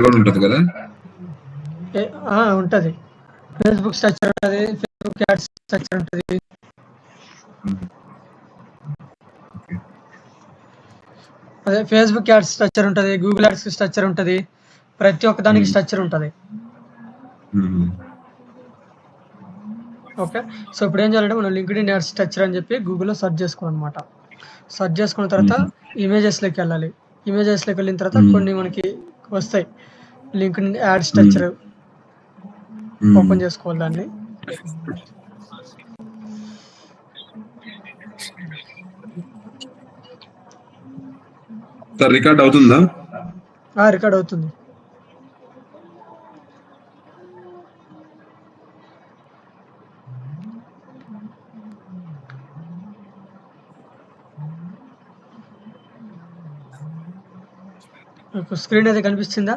కూడా ఉంటది కదా? ఉంటది. ఫేస్‌బుక్ స్ట్రక్చర్ ఉంటది. ఫేస్‌బుక్ యాడ్స్ స్ట్రక్చర్ ఉంటది. ఓకే. అదే ఫేస్‌బుక్ యాడ్స్ స్ట్రక్చర్ ఉంటది. గూగుల్ యాడ్స్ స్ట్రక్చర్ ఉంటది. ప్రతి ఒక్క దానికి స్ట్రక్చర్ ఉంటది. ఓకే. సో, ఇప్పుడు ఏం చేయాలంటే మనం లింక్డ్ఇన్ యాడ్స్ స్ట్రక్చర్ అని చెప్పి గూగుల్‌లో సెర్చ్ చేసుకోవాలన్నమాట. సెర్చ్ చేసుకున్న తర్వాత ఇమేజెస్‌లోకెళ్ళాలి. ఇమేజెస్‌లోకి వెళ్ళిన తర్వాత కొన్ని మనకి వస్తాయి. లింక్డ్ఇన్ యాడ్ స్ట్రక్చర్ ఓపెన్ చేసుకోవాలి దాన్ని. సార్ రికార్డ్ అవుతుందా? రికార్డ్ అవుతుంది. మీకు స్క్రీన్ అయితే కనిపిస్తుందా?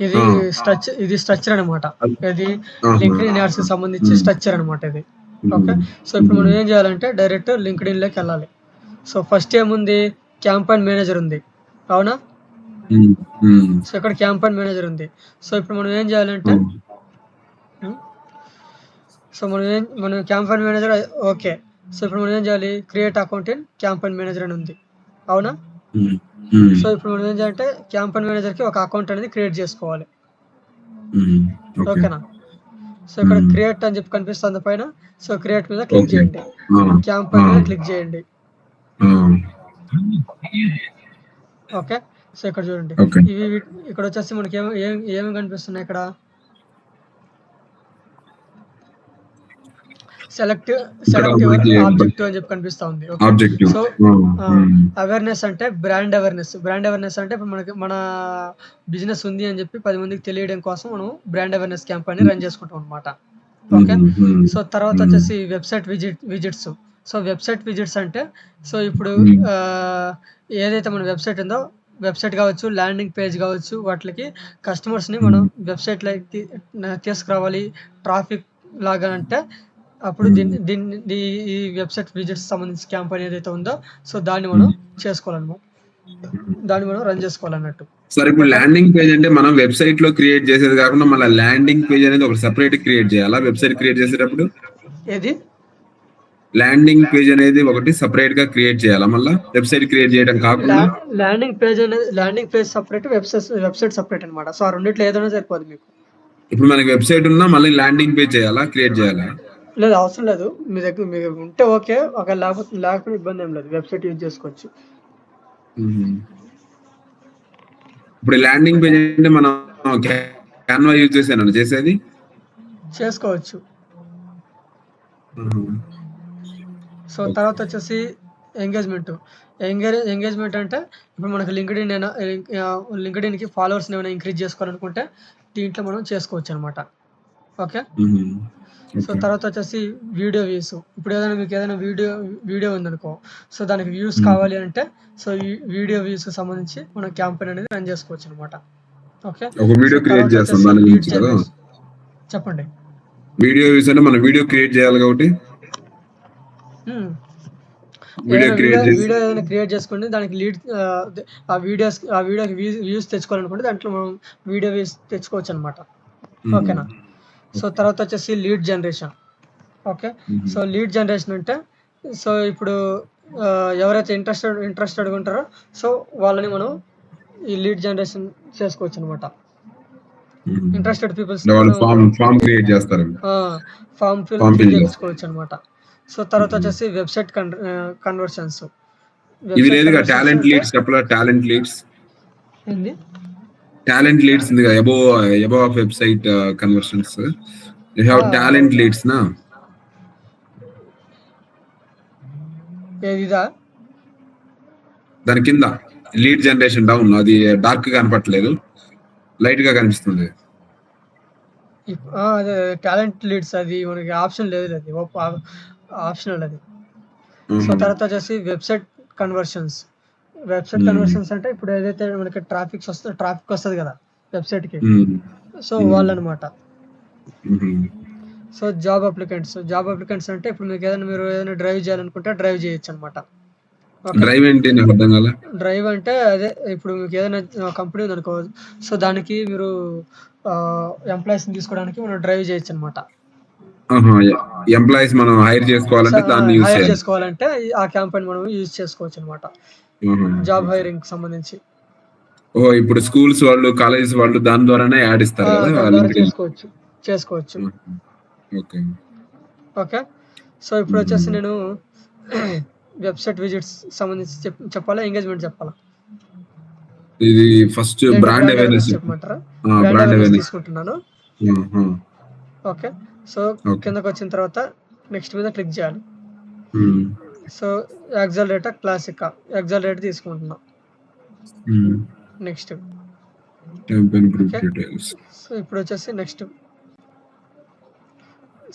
ఇది స్ట్రక్చర్ అనమాట. ఇది లింక్డ్ఇన్ యాడ్స్‌కి సంబంధించి స్ట్రక్చర్ అనమాట ఇది. ఓకే. సో, ఇప్పుడు మనం ఏం చేయాలంటే డైరెక్ట్ లింక్డ్ఇన్‌లోకి వెళ్ళాలి. సో, ఫస్ట్ ఏముంది? క్యాంపెయిన్ మేనేజర్ ఉంది. అవునా? సో, ఇక్కడ క్యాంపెయిన్ మేనేజర్ ఉంది. సో, ఇప్పుడు మనం ఏం చేయాలంటే సో, మనం క్యాంపెయిన్ మేనేజర్ ఓకే. సో, ఇప్పుడు మనం ఏం చేయాలి? Create account in campaign manager అని ఉంది. అవునా? సో, ఇప్పుడు మనం ఏం చేయాలంటే క్యాంపెయిన్ మేనేజర్‌కి ఒక అకౌంట్ అనేది క్రియేట్ చేసుకోవాలి. ఓకేనా? సో, ఇక్కడ క్రియేట్ అని చెప్పి కనిపిస్తుంది పైన. సో, క్రియేట్ మీద క్లిక్ చేయండి. క్యాంపెయిన్ మీద క్లిక్ చేయండి. ఓకే. సో, ఇక్కడ చూడండి. ఇవి ఇక్కడ వచ్చేసి మనకి ఏమి కనిపిస్తున్నాయి ఇక్కడ? సెలెక్ట్ యువర్ ఆబ్జెక్టివ్ అని చెప్పి కనిపిస్తా ఉంది. ఓకే. సో, అవేర్‌నెస్ అంటే బ్రాండ్ అవేర్‌నెస్. బ్రాండ్ అవేర్‌నెస్ అంటే ఇప్పుడు మనకి మన బిజినెస్ ఉంది అని చెప్పి 10 మందికి తెలియడం కోసం మనం బ్రాండ్ అవేర్‌నెస్ క్యాంపెయిన్ రన్ చేసుకుంటాం అన్నమాట. ఓకే. సో, తర్వాత వచ్చేసి website visits. So, website visits అంటే సో, ఇప్పుడు ఏదైతే మన వెబ్‌సైట్ ఉందో వెబ్‌సైట్ కావచ్చు, ల్యాండింగ్ పేజ్ కావచ్చు, వాటికి కస్టమర్స్‌ని మనం వెబ్‌సైట్‌లోకి తీసుకురావాలి. ట్రాఫిక్ లాగా అంటే అప్పుడు ఈ వెబ్‌సైట్ విజిట్స్ సంబంధించి క్యాంపెయిన్ ఏదైతే ఉందో సో, దాన్ని మనం చేసుకోవాలన్నమాట. దాన్ని మనం రన్ చేసుకోవాలన్నట్టు. సరే, ఇప్పుడు ల్యాండింగ్ పేజ్ అంటే మనం వెబ్‌సైట్ లో క్రియేట్ చేసేది కాకుండా మళ్ళీ ల్యాండింగ్ పేజ్ అనేది ఒక సెపరేట్ క్రియేట్ చేయాలా వెబ్‌సైట్ క్రియేట్ చేసేటప్పుడు? ఏది? ల్యాండింగ్ పేజ్ అనేది ఒకటి సెపరేట్ గా క్రియేట్ చేయాలా మళ్ళీ వెబ్‌సైట్ క్రియేట్ చేయడం కాకుండా? Landing page separate, website separate అన్నమాట. సో, ఆ రెండిట్లో ఏదైనా సరిపోదు మీకు. ఇప్పుడు మనకి వెబ్‌సైట్ ఉన్నా మళ్ళీ ల్యాండింగ్ పేజ్ చేయాలా, క్రియేట్ చేయాలా? లేదు, అవసరం లేదు. మీ దగ్గర మీకు ఉంటే ఓకే. ఒకవేళ లేకపోతే ఇబ్బంది ఏం లేదు. వెబ్‌సైట్ యూజ్ చేసుకోవచ్చు. ఇప్పుడు ల్యాండింగ్ పేజ్ అంటే మనం క్యాన్వా యూజ్ చేసేనా చేసేది? చేసుకోవచ్చు. సో, తర్వాత వచ్చేసి ఎంగేజ్మెంట్ అంటే ఇప్పుడు మనకు లింక్డ్ఇన్‌కి ఫాలోవర్స్‌ని ఏమైనా ఇంక్రీజ్ చేసుకోవాలనుకుంటే దీంట్లో మనం చేసుకోవచ్చు అనమాట. ఓకే. సో, తర్వాత వచ్చేసి వీడియో వ్యూస్. ఇప్పుడు మీకు ఏదైనా వీడియో ఉందనుకో, సో, దానికి వ్యూస్ కావాలి అంటే సో, ఈ వీడియో వ్యూస్‌కి సంబంధించి మనం క్యాంపెయిన్ అనేది రన్ చేసుకోవచ్చు అనమాట. ఓకే. ఒక వీడియో క్రియేట్ చేస్తాం దాని గురించి కదా? చెప్పండి. వీడియో వ్యూస్ అంటే మనం వీడియో క్రియేట్ చేయాలి కాబట్టి వీడియో ఏదైనా క్రియేట్ చేసుకోండి. దానికి ఆ వీడియోకి వ్యూస్ తెచ్చుకోవాలనుకుంటే దాంట్లో మనం వీడియో వ్యూస్ తెచ్చుకోవచ్చు అనమాట. ఓకేనా? సో, తర్వాత వచ్చేసి lead generation. Okay. So, lead generation అంటే సో, ఇప్పుడు ఎవరైతే ఇంట్రెస్టెడ్‌గా ఉంటారో సో, వాళ్ళని మనం ఈ లీడ్ జనరేషన్ చేసుకోవచ్చు అనమాట. ఇంట్రెస్టెడ్ పీపుల్స్ ఫామ్ క్రియేట్ చేస్తారు. ఫామ్ ఫిల్ చేసుకోవచ్చు అనమాట. సో, తర్వాత వచ్చేసి వెబ్‌సైట్ కన్వర్షన్స్. ఇది లేదుగా టాలెంట్ లీడ్స్ చెప్పలా? టాలెంట్ లీడ్స్ ఏంది? టాలెంట్ లీడ్స్ ఉంది కదా, above website conversions. You have talent leads నా? ఏదిదా? దాని కింద లీడ్ జనరేషన్ డౌన్, అది డార్క్ గా కనపట్లేదు, లైట్ గా కనిపిస్తుంది. అదే టాలెంట్ లీడ్స్. అది మనకి ఆప్షన్ లేదు, అది ఆప్షనల్ అది. సో, తర్వాత వచ్చేసి వెబ్‌సైట్ కన్వర్షన్స్. అంటే ఇప్పుడు ఏదైతే మనకి ట్రాఫిక్ వస్తుంది కదా వెబ్‌సైట్‌కి, సో, వాళ్ళనమాట. సో, జాబ్ అప్లికెంట్స్ అంటే ఇప్పుడు మీరు ఏదైనా డ్రైవ్ చేయాలనుకుంటే డ్రైవ్ చేయొచ్చు అనమాట. ఓకే. డ్రైవ్ ఏంటి నాకు అర్థం కాలే. డ్రైవ్ అంటే అదే ఇప్పుడు మీకు ఏదైనా కంపెనీ ఉందనుకో, సో దానికి మీరు ఎంప్లాయీస్‌ని తీసుకోవడానికి మనం డ్రైవ్ చేయొచ్చనమాట. ఆహా! ఎంప్లాయీస్ మనం హైర్ చేసుకోవాలంటే దాన్ని యూజ్ హైర్ చేయాలి. చేసుకోవాలంటే ఆ క్యాంపెయిన్ మనం యూజ్ చేసుకోవచ్చనమాట. ఆహా! Job okay. హైరింగ్‌కి సంబంధించి. ఓహ్! ఇప్పుడు స్కూల్స్ వాళ్ళు, కాలేజెస్ వాళ్ళు దాని ద్వారానే యాడ్ ఇస్తారు కదా! దాని ద్వారా లింక్డ్ఇన్. చేసుకోవచ్చు. ఆహా! ఓకే. ఓకే. సో హుహు. ఇప్పుడొచ్చేసి నేను వెబ్‌సైట్ విజిట్స్ సంబంధించి చెప్పాలా? ఎంగేజ్‌మెంట్ చెప్పాలా? ఇది ఫస్ట్ లేదంటే బ్రాండ్ బ్రాండ్ అవేర్‌నెస్ అవేర్‌నెస్ చెప్పు. చెప్పమంటారా? ఆ! Brand brand awareness awareness. తీసుకుంటున్నాను. ఆహా! ఓకే. So okay. కిందకొచ్చిన తర్వాత నెక్స్ట్ మీద క్లిక్ చేయాలి. హ్మ్. సో యాక్సలరేటా? క్లాసికా? యాక్సలరేట్ తీసుకుంటున్నా. Hmm. Next. Campaign group okay. Details. So ఇప్పుడొచ్చేసి నెక్స్ట్.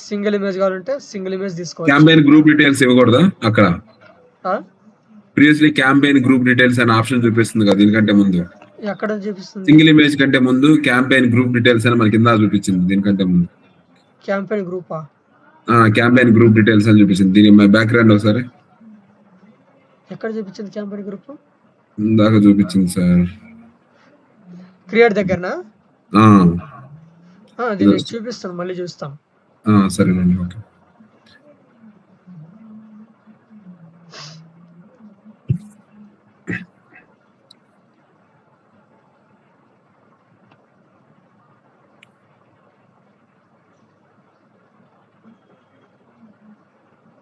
సింగిల్ ఇమేజ్ కావాలంటే సింగిల్ ఇమేజ్ తీసుకోవచ్చు. క్యాంపెయిన్ గ్రూప్ డీటెయిల్స్ ఇవ్వకూడదా అక్కడ? ఆ? ప్రీవియస్లీ క్యాంపెయిన్ గ్రూప్ డీటెయిల్స్ అనే ఆప్షన్ చూపిస్తుంది కదా దీనికంటే ముందు. ఎక్కడ చూపిస్తుంది? సింగిల్ ఇమేజ్ కంటే ముందు క్యాంపెయిన్ గ్రూప్ డీటెయిల్స్ అని మనకి కింద చూపించింది దీనికంటే ముందు. క్యాంపెయిన్ గ్రూపా? క్యాంపెయిన్ గ్రూప్ డీటెయిల్స్ అని చూపించింది. దీని బ్యాక్‌గ్రౌండ్ ఒకసారి. ఎక్కడ చూపించింది క్యాంపెయిన్ గ్రూప్? ఇందాక చూపించింది సార్. క్రియేట్ దగ్గరనా? ఆ! అది నేను చూపిస్తాను. మళ్ళీ చూస్తాను. సరేనండి. ఓకే.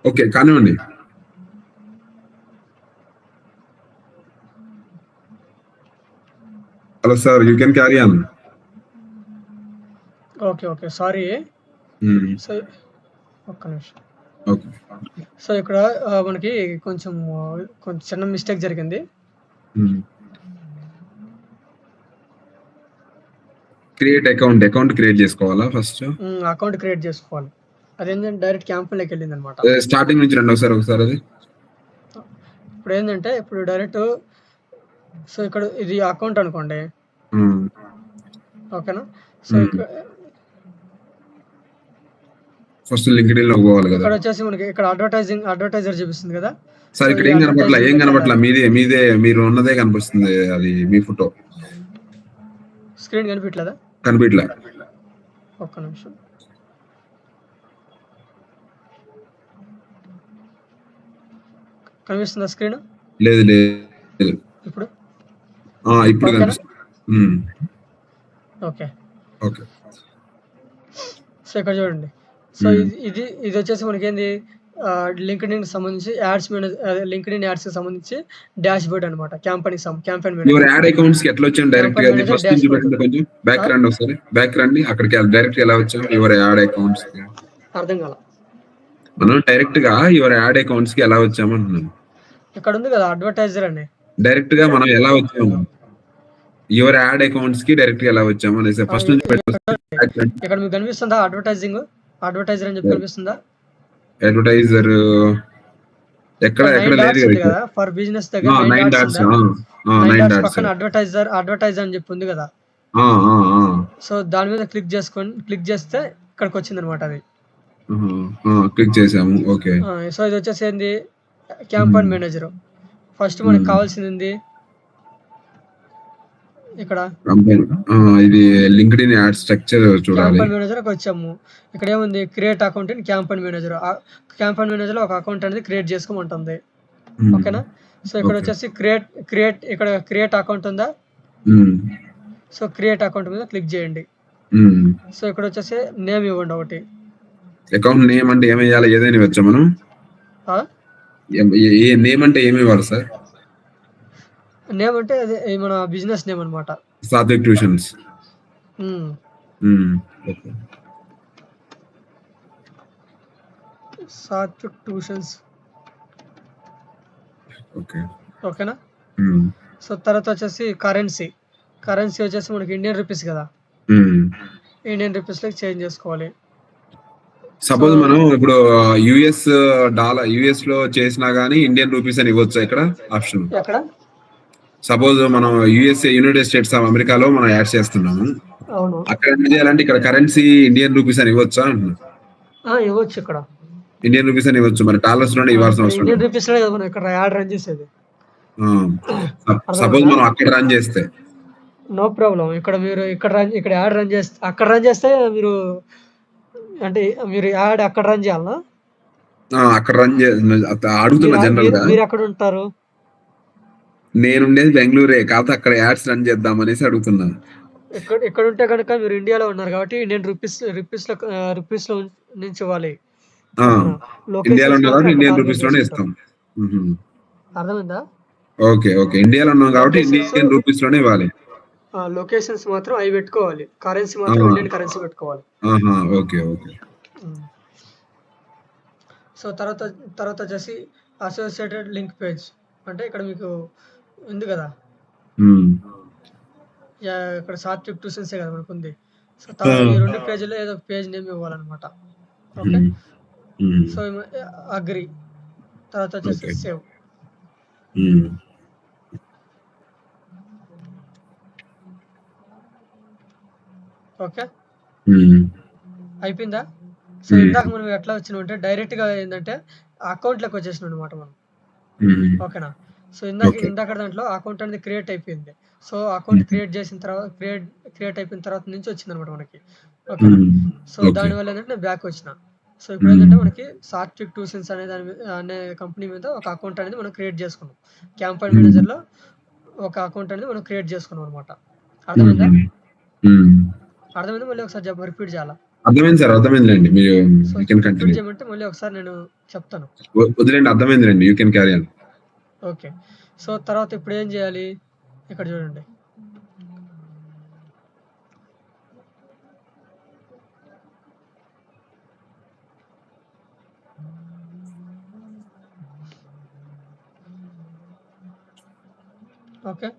ఓకే. కానివ్వండి. Hello sir, you can carry on. Okay. Sorry. So ఒక్క నిమిషం. ఓకే. సో ఇక్కడ మనకి కొంచెం చిన్న మిస్టేక్ జరిగింది. క్రియేట్ అకౌంట్ క్రియేట్ చేసుకోవాలా ఫస్ట్? అకౌంట్ క్రియేట్ చేసుకోవాలి. అదేంటంటే డైరెక్ట్ క్యాంపెయిన్‌లోకి వెళ్ళిందనమాట. స్టార్టింగ్ నుంచి రండి ఒకసారి అది. ఇప్పుడు ఏంటంటే ఇప్పుడు డైరెక్ట్ సో ఇక్కడ ఇది అకౌంట్ అనుకోండి. ఓకేనా? సో ఫస్ట్ లింక్డ్ఇన్ లో పోవాలి కదా. ఇక్కడ వచ్చేసి మనకి ఇక్కడ అడ్వర్టైజర్ చూపిస్తుంది కదా. సార్ ఇక్కడ ఏం కనపట్లా మీదే మీరు ఉన్నదే కనిపిస్తుంది. అది మీ ఫోటో. స్క్రీన్ కనిపించలేదా? కనిపించలే. ఒక్క నిమిషం. కనిపిస్తుందా స్క్రీన్? లేదు. ఇప్పుడు ఇప్పుడు కనిపిస్తుంది. ఓకే. సో ఇక్కడ చూడండి. సో ఇది వచ్చేసి మనకేంది లింక్డ్ఇన్ సంబంధించి లింక్డ్ఇన్ యాడ్స్ కి సంబంధించి డాష్ బోర్డ్ అనమాట. క్యాంపెయిన్ యువర్ యాడ్ అకౌంట్స్ కి ఎట్లా వచ్చాం డైరెక్ట్ గా? అది ఫస్ట్ నుంచి పెట్టండి కొంచెం. బ్యాక్‌గ్రౌండ్ ఒకసారి. బ్యాక్‌గ్రౌండ్ అక్కడికి డైరెక్ట్ గా ఎలా వచ్చాం యువర్ యాడ్ అకౌంట్స్ కి? అర్థం కాల. మనం డైరెక్ట్ గా యువర్ యాడ్ అకౌంట్స్ కి ఎలా వచ్చాము అంటున్నాను. ఇక్కడ ఉంది కదా అడ్వర్టైజర్ అని. డైరెక్ట్ గా మనం ఎలా వచ్చాము యువర్ యాడ్ అకౌంట్స్ కి డైరెక్ట్ గా ఎలా వచ్చాము అనేసి ఫస్ట్ నుంచి ఇక్కడ మీకు కనిపిస్తుందా అడ్వర్టైజర్ అని చెప్పి కనిపిస్తుందా? అడ్వర్టైజర్ ఎక్కడ లేదు కదా. ఫర్ బిజినెస్ దగ్గర 9 డాట్స్. 9 డాట్స్ పక్కన అడ్వర్టైజర్ అని చెప్పి ఉంది కదా. సో దాని మీద క్లిక్ చేస్తే ఇక్కడికి వచ్చింది అనమాట. అది క్లిక్ చేసాము. ఓకే. సో ఇది వచ్చేసి ఏంది క్యాంపెయిన్ మేనేజర్. ఫస్ట్ మనకి కావాల్సింది ఇక్కడ ఇది లింక్డ్ఇన్ యాడ్ స్ట్రక్చర్ చూడాలి. క్యాంపెయిన్ మేనేజర్కి వచ్చాము. ఇక్కడ ఏముంది create account in campaign manager. Campaign manager లో ఒక అకౌంట్ అనేది క్రియేట్ చేసుకోమంటుంది. ఓకేనా? సో ఇక్కడ వచ్చేసి క్రియేట్ అకౌంట్ ఉందా? సో క్రియేట్ అకౌంట్ మీద క్లిక్ చేయండి. సో ఇక్కడ వచ్చేసి నేమ్ ఇవ్వండి ఒకటి. అకౌంట్ నేమ్ అంటే ఏమి ఇవ్వాలి? ఏదైనా ఇవ్వచ్చా మనం? ఏ నేమ్ అంటే ఏమి ఇవ్వాలి సార్? నేమ్ అంటే అదే మన బిజినెస్ నేమ్ అన్నమాట. సాత్విక్ ట్యూషన్స్. సాత్విక్ ట్యూషన్స్. ఓకేనా? సో తర్వాత వచ్చేసి కరెన్సీ వచ్చేసి మనకి ఇండియన్ రూపీస్ కదా. ఇండియన్ రూపీస్ లోకి చేంజ్ చేసుకోవాలి. సపోజ్ మనం ఇప్పుడు యుఎస్ లో చేసినా గానీ ఇండియన్ రూపీస్ అని ఇవ్వచ్చా ఇక్కడ ఆప్షన్? ఎక్కడ? సపోజ్ మనం యునైటెడ్ స్టేట్స్ ఆఫ్ అమెరికాలో మనం యాడ్ చేస్తున్నాము. అక్కడ ఏం చేయాలంటే ఇక్కడ కరెన్సీ ఇండియన్ రూపీస్ అని ఇవ్వచ్చా అంటున్నా? ఇవ్వచ్చు. ఇక్కడ ఇండియన్ రూపీస్ అని ఇవ్వచ్చు. మరి డాలర్స్ లోనే ఇవ్వాల్సిన అవసరం. ఇండియన్ రూపీస్ లోనే మనం ఇక్కడ యాడ్ రన్ చేసేది. సపోజ్ అర్థమైందా? మనం అక్కడ రన్ చేస్తే నో ప్రాబ్లమ్. ఇక్కడ యాడ్ రన్ చేస్తే అక్కడ రన్ చేస్తే అంటే మీరు యాడ్ అక్కడ రన్ చేయాలనా? అక్కడ రన్ అడుగుతున్నా జనరల్ గా. మీరు ఎక్కడుంటారు? నేనుండేది బెంగుళూరే, కాకపోతే అక్కడ యాడ్స్ రన్ చేద్దాం అనేసి అడుగుతున్నా. ఇక్కడుంటే గనక మీరు ఇండియాలో ఉన్నారు కాబట్టి ఇండియన్ రూపీస్‌లో నుంచి ఇవ్వాలి. ఇండియాలో ఉన్న కాబట్టి ఇండియన్ రూపీస్ రూపీస్ లోనే ఇస్తాం. అర్థమైందా? ఓకే. ఇండియాలో ఉన్నాం కాబట్టి ఇండియన్ రూపీస్ లోనే ఇవ్వాలి. లొకేషన్స్ మాత్రం అవి పెట్టుకోవాలి. కరెన్సీ మాత్రం ఇండియన్ కరెన్సీ పెట్టుకోవాలి. ఓకే. సో తర్వాత వచ్చేసి అసోసియేటెడ్ లింక్ పేజ్ అంటే ఇక్కడ మీకు ఉంది కదా. ఇక్కడ సాత్విక్ ట్యూషన్సే కదా మనకు ఉంది. సో తర్వాత ఈ 2 పేజీలో ఏదో పేజ్ నేమ్ ఇవ్వాలన్నమాట. ఓకే. సో అగ్రి తర్వాత వచ్చేసి సేవ్. ఓకే. అయిపోయిందా? సో ఇందాక మనం ఎట్లా వచ్చినామంటే డైరెక్ట్ గా ఏంటంటే అకౌంట్లోకి వచ్చేసినాం అనమాట మనం. ఓకేనా? సో ఇందాక దాంట్లో అకౌంట్ అనేది క్రియేట్ అయిపోయింది. సో అకౌంట్ క్రియేట్ అయిపోయిన తర్వాత నుంచి వచ్చింది అనమాట మనకి. ఓకేనా? సో దానివల్ల ఏంటంటే నేను బ్యాక్ వచ్చిన. సో ఇప్పుడు ఏంటంటే మనకి సాత్విక్ ట్యూషన్స్ అనే కంపెనీ మీద ఒక అకౌంట్ అనేది మనం క్రియేట్ చేసుకున్నాం. క్యాంపెయిన్ మేనేజర్ లో ఒక అకౌంట్ అనేది మనం క్రియేట్ చేసుకున్నాం అనమాట. అర్థమైందా? అర్థమైంది. మళ్ళీ ఒకసారి రిపీట్ చేయాలా? అర్థమైంది సార్, అర్థమైందిలేండి. మీరు రిపీట్ చేయమంటే మళ్ళీ ఒకసారి నేను చెప్తాను. వదిలేండి, అర్థమైందిలేండి. You can carry on. Okay. So తర్వాత ఇప్పుడు ఏం చేయాలి? ఇక్కడ చూడండి. ఓకే.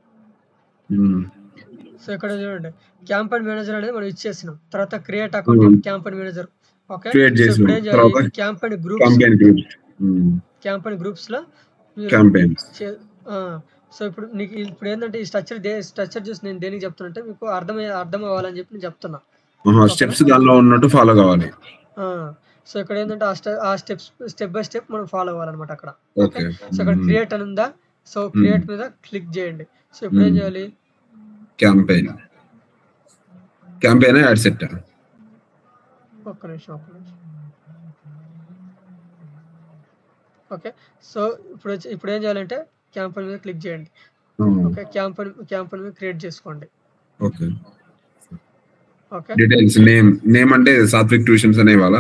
సో ఇక్కడ చూడండి క్యాంపెయిన్ మేనేజర్ అనేది మనం ఇచ్చేసినాం. తర్వాత create account campaign manager. Okay. Campaign groups లో సో ఇప్పుడు ఏంటంటే ఈ స్ట్రక్చర్ చూసి నేను దేనికి చెప్తున్నా అంటే మీకు అర్థం అవ్వాలని చెప్పి నేను చెప్తున్నా. స్టెప్స్ దానిలో ఉన్నట్టు ఫాలో కావాలి. సో ఇక్కడ ఏంటంటే ఆ స్టెప్ బై స్టెప్ మనం ఫాలో అవ్వాలన్నమాట అక్కడ. ఓకే. సో ఇక్కడ క్రియేట్ అని ఉందా? సో క్రియేట్ మీద క్లిక్ చేయండి. సో ఇప్పుడు ఏం చేయాలి? Campaign add set. ఒక్క నిమిషం. ఓకే. సో ఇప్పుడు ఏం చేయాలంటే క్యాంపెయిన్ మీద క్లిక్ చేయండి. ఓకే. క్యాంపెయిన్ మీద క్రియేట్ చేసుకోండి. ఓకే. డీటెయిల్స్ నేమ్ అంటే సాత్విక్ ట్యూషన్స్ అనేవాళ్ళ.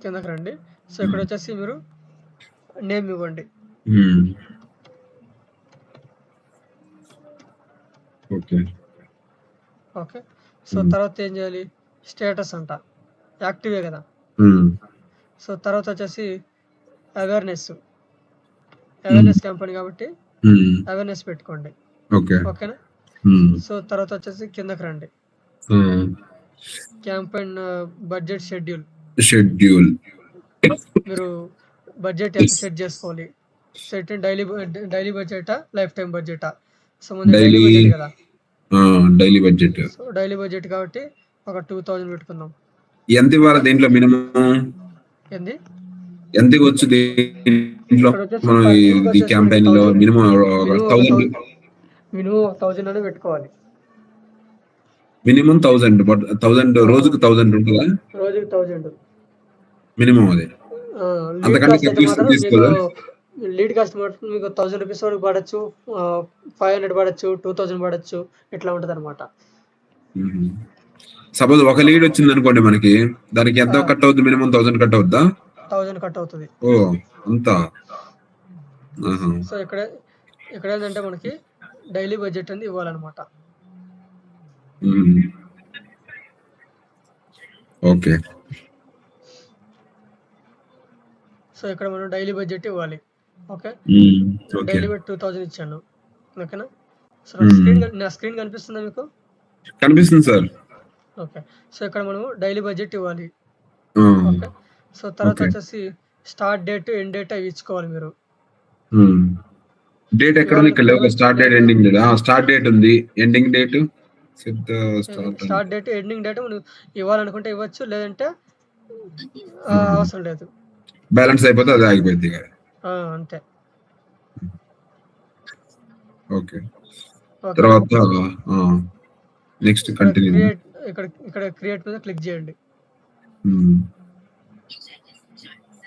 కిందకి రండి. సో ఇక్కడ వచ్చేసి మీరు నేమ్ ఇవ్వండి. ఓకే. సో తర్వాత ఏం చేయాలి? స్టేటస్ అంట యాక్టివే కదా. సో తర్వాత వచ్చేసి అవేర్నెస్ క్యాంపెయిన్ కాబట్టి అవేర్నెస్ పెట్టుకోండి. ఓకేనా? సో తర్వాత వచ్చేసి కిందకి రండి. క్యాంపెయిన్ బడ్జెట్ షెడ్యూల్ మీరు బడ్జెట్ ఎంత సెట్ చేసుకోవాలి? సెట్ డైలీ బడ్జెటా లైఫ్ టైం బడ్జెటా? సో డైలీ బడ్జెట్ కదా. Daily budget. So daily budget కాబట్టి ఒక 2000 పెట్టుకుందాం. ఎంత ఇవ్వాలి దీంట్లో? మినిమం ఎంత ఇవ్వచ్చు దీంట్లో? మనం ఈ క్యాంపెయిన్ లో మినిమం 1000 అనే పెట్టుకోవాలి. మినిమం 1000 రోజుకి 1000 ఉంటుందా? రోజుకి 1000 మినిమం. అదే అంతకంటే తీసుకోదా? లీడ్ కస్టమర్ మీకు 1000 రూపీస్ వరకు పడచ్చు, 500 పడచ్చు, 2000 పడచ్చు, ఇట్లా ఉంటది అనమాట. సపోజ్ ఒక లీడ్ వచ్చింది అనుకోండి మనకి, దానికి ఎంత కట్ అవుతుంది? మినిమం 1000 కట్ అవుద్దా? 1000 కట్ అవుతుంది. అంతా. సో ఇక్కడ ఏంటంటే మనకి డైలీ బడ్జెట్ అనేది ఇవ్వాలన్నమాట. ఓకే. సో ఇక్కడ మనం డైలీ బడ్జెట్ ఇవ్వాలి. ఓకే. డైలీ బడ్జెట్ 2000 ఇచ్చాను. ఓకేనా? సో నా స్క్రీన్ కనిపిస్తుందా మీకు? కనిపిస్తుంది సార్. ఓకే. సో ఇక్కడ మనం డైలీ బడ్జెట్ ఇవ్వాలి. ఓకే. సో తర్వాత వచ్చేసి స్టార్ట్ డేట్ ఎండ్ డేట్ అవి ఇచ్చుకోవాలి మీరు. డేట్ ఎక్కడ ఉంది? ఇక్కడ లేవు. Start date ending date. Start date ఉంది, ending date. Start date ending date మనం ఇవ్వాలనుకుంటే ఇవ్వచ్చు, లేదంటే అవసరం లేదు. బ్యాలెన్స్ అయిపోతే అది ఆగిపోయింది. అంతే. ఓకే. ఓకేనా? తర్వాత నెక్స్ట్ ఇక్కడ కంటిన్యూ. క్రియేట్ ఇక్కడ ఇక్కడ క్రియేట్ మీద క్లిక్ చేయండి. హ్మ్.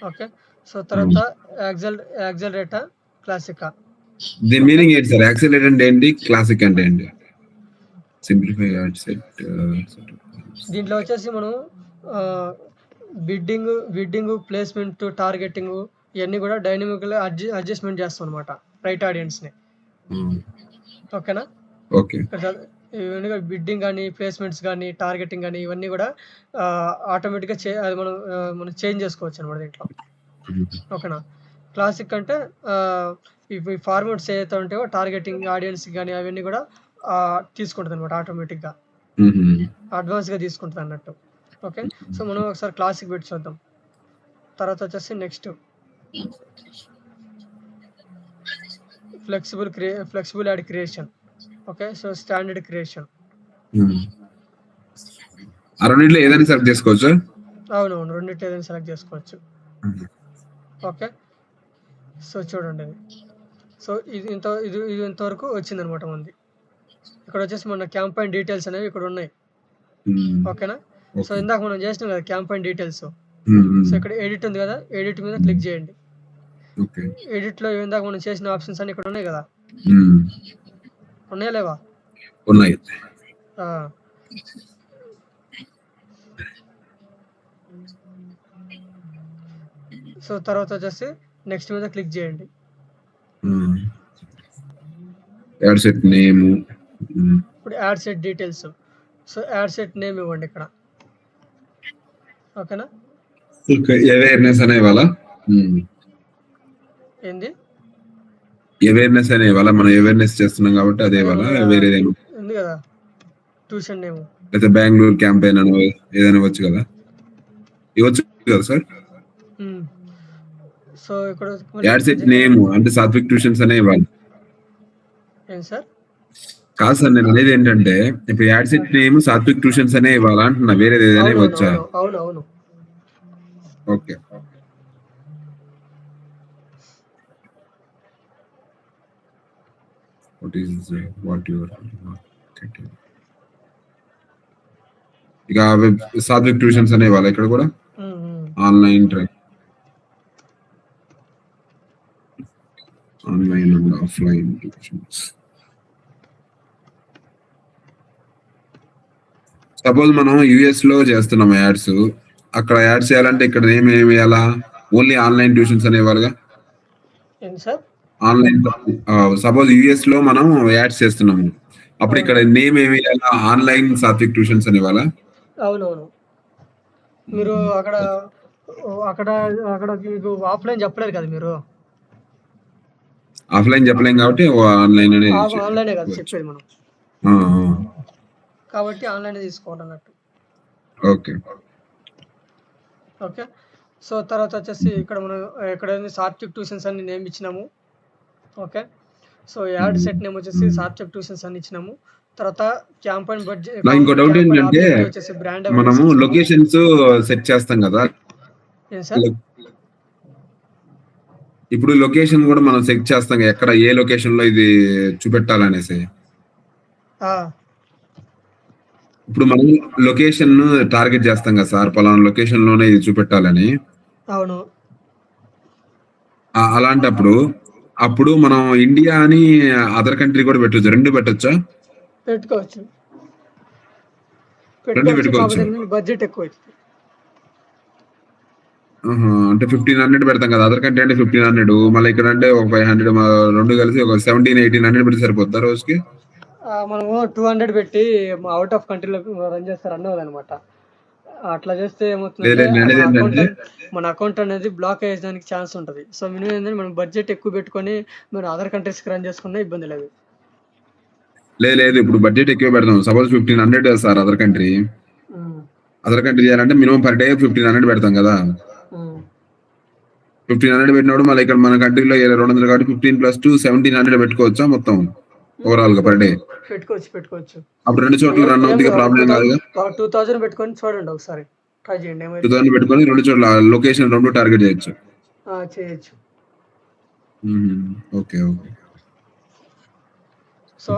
ఓకే. సో తర్వాత యాక్సెలరేటా, క్లాసికా? దీని మీనింగ్ ఏంటి సార్? యాక్సిలరేట్ అంటే ఏంటి? క్లాసిక్ అంటే ఏంటి? Simplify add set. దీంట్లో వచ్చేసి మనం బిడ్డింగ్, ప్లేస్‌మెంట్, టార్గెటింగ్ ఇయన్నీ కూడా డైనమిక్‌గా అడ్జస్ట్‌మెంట్ చేస్తాం అన్నమాట రైట్ ఆడియన్స్‌ని. ఓకేనా? ఓకే. ఇవన్నీ బిడ్డింగ్ గానీ, ప్లేస్‌మెంట్స్ గానీ, టార్గెటింగ్ గానీ ఇవన్నీ కూడా ఆటోమేటిక్‌గా అది మనం చేంజ్ చేసుకోవచ్చు అన్నమాట దీంట్లో. ఓకేనా? క్లాసిక్ అంటే ఇవి ఫార్మాట్స్ ఏదైతే ఉంటాయో టార్గెటింగ్ ఆడియన్స్‌కి గానీ అవన్నీ కూడా తీసుకుంటదన్నమాట ఆటోమేటిక్‌గా. అడ్వాన్స్‌గా తీసుకుంటదన్నట్టు. ఓకే. సో మనం ఒకసారి క్లాసిక్ పెట్టి చూద్దాం. తర్వాత వచ్చేసి next flexible add creation. Okay. So standard creation. ఆ రెండిట్లో ఏదైనా సెలెక్ట్ చేసుకోవచ్చా? అవునవును. రెండిట్లో ఏదైనా సెలెక్ట్ చేసుకోవచ్చు. ఓకే. సో చూడండి ఇది. సో ఇది ఇంతవరకు వచ్చిందనమాట మనది. ఇక్కడ వచ్చేసి మన క్యాంపెయిన్ డీటెయిల్స్ అనేవి ఇక్కడ ఉన్నాయి. ఓకేనా? సో ఇందాక మనం చేసినాం కదా క్యాంపెయిన్ డీటెయిల్స్. సో ఇక్కడ ఎడిట్ ఉంది కదా, ఎడిట్ మీద క్లిక్ చేయండి. ఓకే. ఎడిట్‌లో ఇందాక మనం చేసిన ఆప్షన్స్ అన్ని ఇక్కడ ఉన్నాయి కదా. ఉన్నాయా లేవా? ఉన్నాయి. సో తర్వాత వచ్చేసి నెక్స్ట్ మీద క్లిక్ చేయండి. Ad set name. ఇప్పుడు ad set details. So ad set name ఇవ్వండి ఇక్కడ. ఓకేనా? అవేర్నెస్ అనే వాళ్ళ ఏంది? అవేర్నెస్ అనే వాళ్ళ మనం అవేర్నెస్ చేస్తున్నాం కాబట్టి అదే వాళ్ళ వేరేదేమో ఉంది కదా ట్యూషన్ నేమ్. లేదా బెంగళూరు క్యాంపెయిన్ అని ఏదైనా వచ్చు కదా, ఇవ్వచ్చు కదా సార్. సో ఇక్కడ యాడ్ సెట్ నేమ్ అంటే సాత్విక్ ట్యూషన్స్ అనే ఇవ్వాలి. ఏం సార్? కాదు సార్, నేను అనేది ఏంటంటే ఇప్పుడు ad set name Satvik tuitions అనే ఇవ్వాలా అంటున్నా, వేరేది ఏదైనా ఇవ్వచ్చా? అవును. ఓకే. ఇక సాత్విక్ ట్యూషన్స్ అనే ఇవ్వాలి ఇక్కడ కూడా. Online and offline tuitions. Suppose మనం యుఎస్ లో చేస్తున్నాం యాడ్స్, అక్కడ యాడ్స్ చేయాలంటే ఇక్కడ నేమ్ ఏమి వేయాలా? ఓన్లీ ఆన్లైన్ ట్యూషన్స్ అనేవారుగా. ఆన్లైన్ సపోజ్ యుఎస్ లో మనం యాడ్స్ చేస్తున్నాము, అప్పుడు ఇక్కడ నేమ్ ఏమి వేయాలా? ఆన్లైన్ సాత్విక్ ట్యూషన్స్ అనేవాళ్ళ. అవునవును. మీరు అక్కడ మీకు ఆఫ్లైన్ చెప్పలేరు కదా, మీరు ఆఫ్లైన్ చెప్పలేం కాబట్టి ఆన్లైన్ అనేది ఆన్లైనే కదా చెప్పేది మనం, కాబట్టి ఆన్లైన్ తీసుకోవాలన్నట్టు. ఓకే. ఓకే. సో తర్వాత వచ్చేసి ఇక్కడ మనం ఇక్కడ సాత్విక్ ట్యూషన్స్ అని నేమ్ ఇచ్చినాము. Okay. So ad set name వచ్చేసి సాత్విక్ ట్యూషన్స్ అని ఇచ్చినాము. తర్వాత క్యాంపెయిన్ బడ్జెట్. ఇంకో డౌట్ ఏంటంటే మనము లొకేషన్స్ సెట్ చేస్తాం కదా, ఇప్పుడు లొకేషన్ కూడా మనం సెట్ చేస్తాం ఎక్కడ ఏ లొకేషన్ లో ఇది చూపెట్టాలనేసి. ఇప్పుడు మనం లొకేషన్ టార్గెట్ చేస్తాం కదా సార్, పలానా లొకేషన్ లోనే ఇది చూపెట్టాలని. అవును. అలాంటప్పుడు మనం ఇండియా అని అదర్ కంట్రీ కూడా పెట్టొచ్చు, రెండు పెట్టొచ్చా? పెట్టుకోవచ్చు. బడ్జెట్ ఎక్కువ అంటే 1500 పెడతాం కదా, అదర్ కంట్రీ అంటే 1500, మళ్ళీ ఇక్కడ అంటే ఒక 500, రెండు కలిసి ఒక 1700-1800 పెడితే సరిపోద్దా రోజుకి? మనము 200 పెట్టి అవుట్ ఆఫ్ కంట్రీలో రన్ చేస్తారు అన్నదన్నమాట. అట్లా చేస్తే ఏమవుతుంది, మన అకౌంట్ అనేది బ్లాక్ అయ్యేదానికి ఛాన్స్ ఉంటుంది. సో మినిమం ఏంటంటే మనం బడ్జెట్ ఎక్కువ పెట్టుకొని మనం అదర్ కంట్రీస్కి రన్ చేసుకున్నా ఇబ్బంది లేదు. లేదు, ఇప్పుడు బడ్జెట్ ఎక్కువ పెడతాం. సపోజ్ 1500 సార్ అదర్ కంట్రీ చేయాలంటే మినిమం పర్ డే 1500 పెడతాం కదా. 1500 పెట్టినప్పుడు మళ్ళీ ఇక్కడ మన కంట్రీలో 200 కాబట్టి 15 + 2 1700 పెట్టుకోవచ్చా మొత్తం ఓవరాల్ గా పర్ డే? పెట్టుకోవచ్చు. అప్పుడు రెండు చోట్ల రన్ అవుతుంది, ప్రాబ్లం కాదు. 2000 పెట్టుకొని చూడండి, ఒకసారి ట్రై చేయండి. 2000 పెట్టుకొని రెండు చోట్ల లొకేషన్ రెండు టార్గెట్ చేయొచ్చు. ఓకే. ఓకే. సో,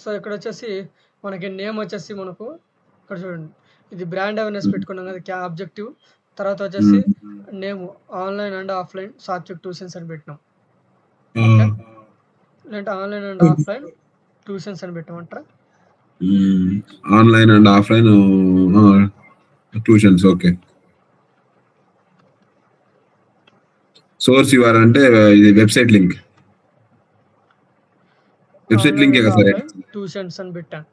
సో ఇక్కడొచ్చేసి మనకి నేమ్ వచ్చేసి మనకు ఇక్కడ చూడండి. ఇది బ్రాండ్ అవేర్‌నెస్ పెట్టుకున్నాం కదా! ఆబ్జెక్టివ్. తర్వాత వచ్చేసి name online and offline Satvik tuitions అని పెట్టినాం. ఓకే. లేదంటే ఆన్‌లైన్ అండ్ ఆఫ్‌లైన్ ట్యూషన్స్ అని పెట్టమంటారా? Online and offline tuitions okay. Source URL అంటే ఇది వెబ్‌సైట్ లింక్. వెబ్‌సైట్ ఆన్‌లైన్ లింకే అండ్ కదా సరే. ఆఫ్‌లైన్ ట్యూషన్స్ అని పెట్టాను.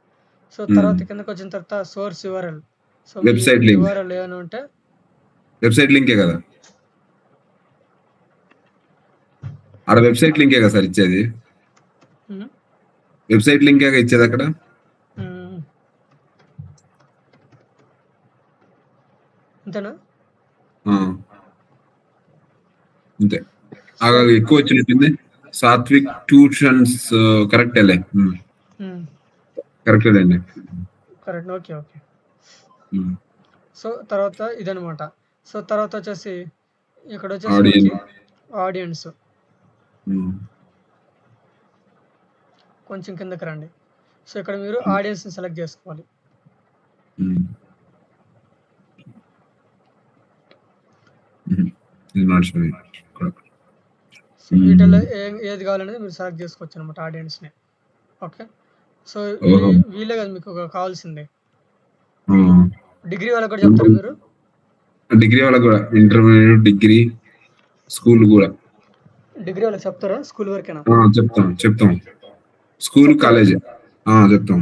సో, తర్వాత కిందకొచ్చిన తర్వాత సోర్స్ యూఆర్ఎల్. సో, మీ వెబ్‌సైట్ లింక్. యూఆర్ఎల్ ఏమైనా ఉంటే వెబ్‌సైట్ లింకే కదా! ఆడ వెబ్‌సైట్ లింకే కదా సార్ ఇచ్చేది. వెబ్‌సైట్ లింకేగా ఇచ్చేది అక్కడ. అంతేనా? అంతే. ఎక్కువ వచ్చినట్టుంది. సాత్విక్ ట్యూషన్స్ కరెక్టేలే. కరెక్టేనండి. కరెక్ట్. ఓకే. ఓకే. సో, తర్వాత ఇదనమాట. సో, తర్వాత వచ్చేసి ఇక్కడొచ్చేసి మనకి ఆడియన్స్. కొంచెం కిందకి రండి. సో, ఇక్కడ మీరు ఆడియన్స్‌ని సెలెక్ట్ చేసుకోవాలి. సో, వీటిల్లో ఏది కావాలనేది మీరు సెలెక్ట్ చేసుకోవచ్చనమాట ఆడియన్స్‌ని. ఓకే. సో, వీళ్ళే కదా మీకు కావాల్సింది. డిగ్రీ వాళ్ళకి కూడా చెప్తారా మీరు? డిగ్రీ వాళ్ళకి కూడా ఇంటర్మీడియట్, డిగ్రీ, స్కూల్ కూడా. డిగ్రీ వాళ్ళకి చెప్తారా? స్కూల్ వరకేనా? చెప్తాం. స్కూల్, కాలేజ్ చెప్తాం.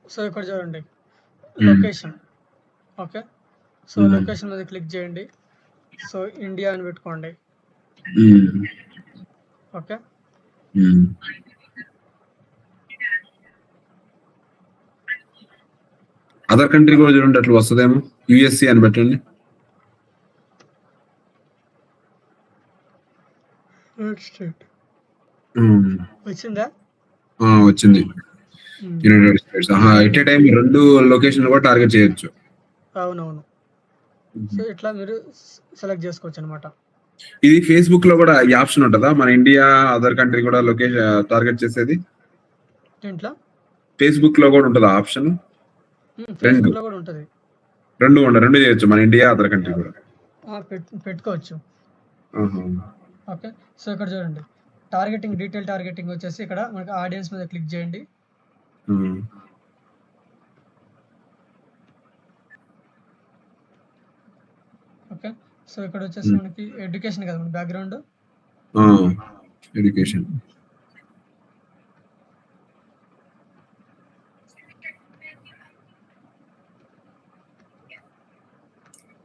సో, ఇక్కడ చూడండి. లొకేషన్. ఓకే. సో, లొకేషన్ మీద క్లిక్ చేయండి. సో, ఇండియా అని పెట్టుకోండి. ఓకే. అదర్ కంట్రీ కూడా చూడండి అట్లా వస్తుందేమో. యుఎస్సి అని పెట్టండి. వచ్చిందా? వచ్చింది. United states. At a time 2 location కూడా టార్గెట్ చేయొచ్చు. అవునవును. సో, ఇట్లా మీరు సెలెక్ట్ చేసుకోవచ్చు అనమాట. ఇది ఫేస్‌బుక్ లో కూడా ఈ ఆప్షన్ ఉంటదా? మన ఇండియా, అదర్ కంట్రీ కూడా లొకేషన్ టార్గెట్ చేసేది. దేంట్లో? ఫేస్‌బుక్ లో కూడా ఉంటదా ఆప్షన్? ఫేస్‌బుక్ లో కూడా ఉంటది. 2 చేయొచ్చు. మన ఇండియా, అదర్ కంట్రీ కూడా. పెట్టుకోవచ్చు. ఓకే. సో, ఇక్కడ చూడండి. టార్గెటింగ్, డీటెయిల్ టార్గెటింగ్ వచ్చేసి ఇక్కడ మనకి ఆడియన్స్ మీద క్లిక్ చేయండి. ఓకే. సో, ఇక్కడ వచ్చేసి మనకి ఎడ్యుకేషన్ కదా మన బ్యాక్‌గ్రౌండ్. ఎడ్యుకేషన్.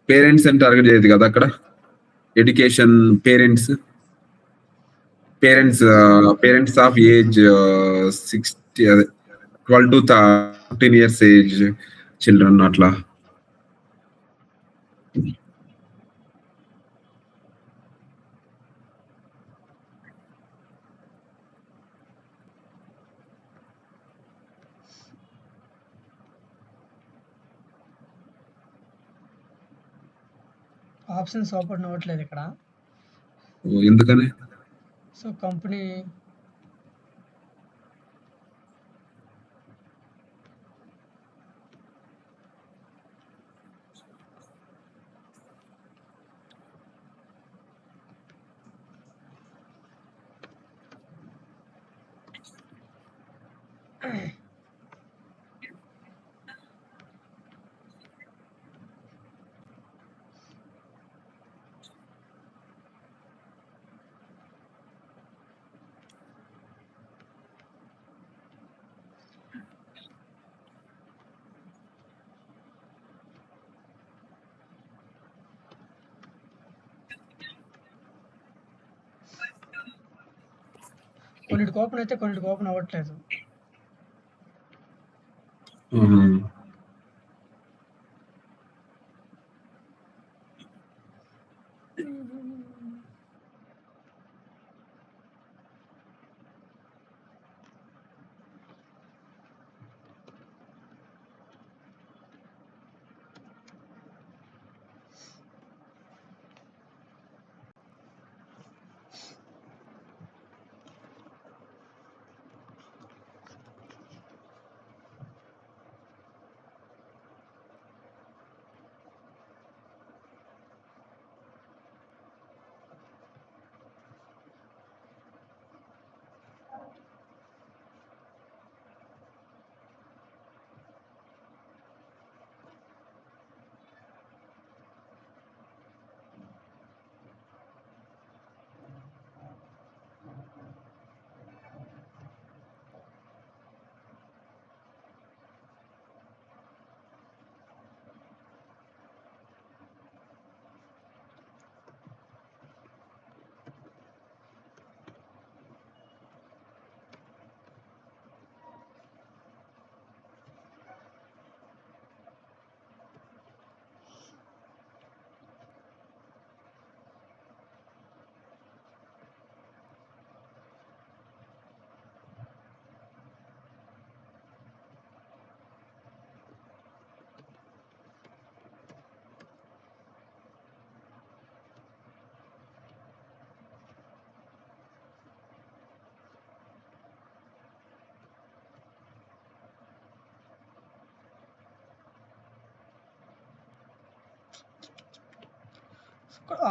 పేరెంట్స్ అని టార్గెట్ చేయదు కదా అక్కడ. ఎడ్యుకేషన్ పేరెంట్స్ ఆఫ్ ఏజ్ 60 అదే 12 to 13 years ఏజ్ చిల్డ్రన్ అట్లా. ఆప్షన్స్ ఓపెన్ అవ్వట్లేదు ఇక్కడ. ఎందుకని? సో, కంపెనీ కొన్నిటికి ఓపెన్ అయితే కొన్నిటికి ఓపెన్ అవ్వట్లేదు.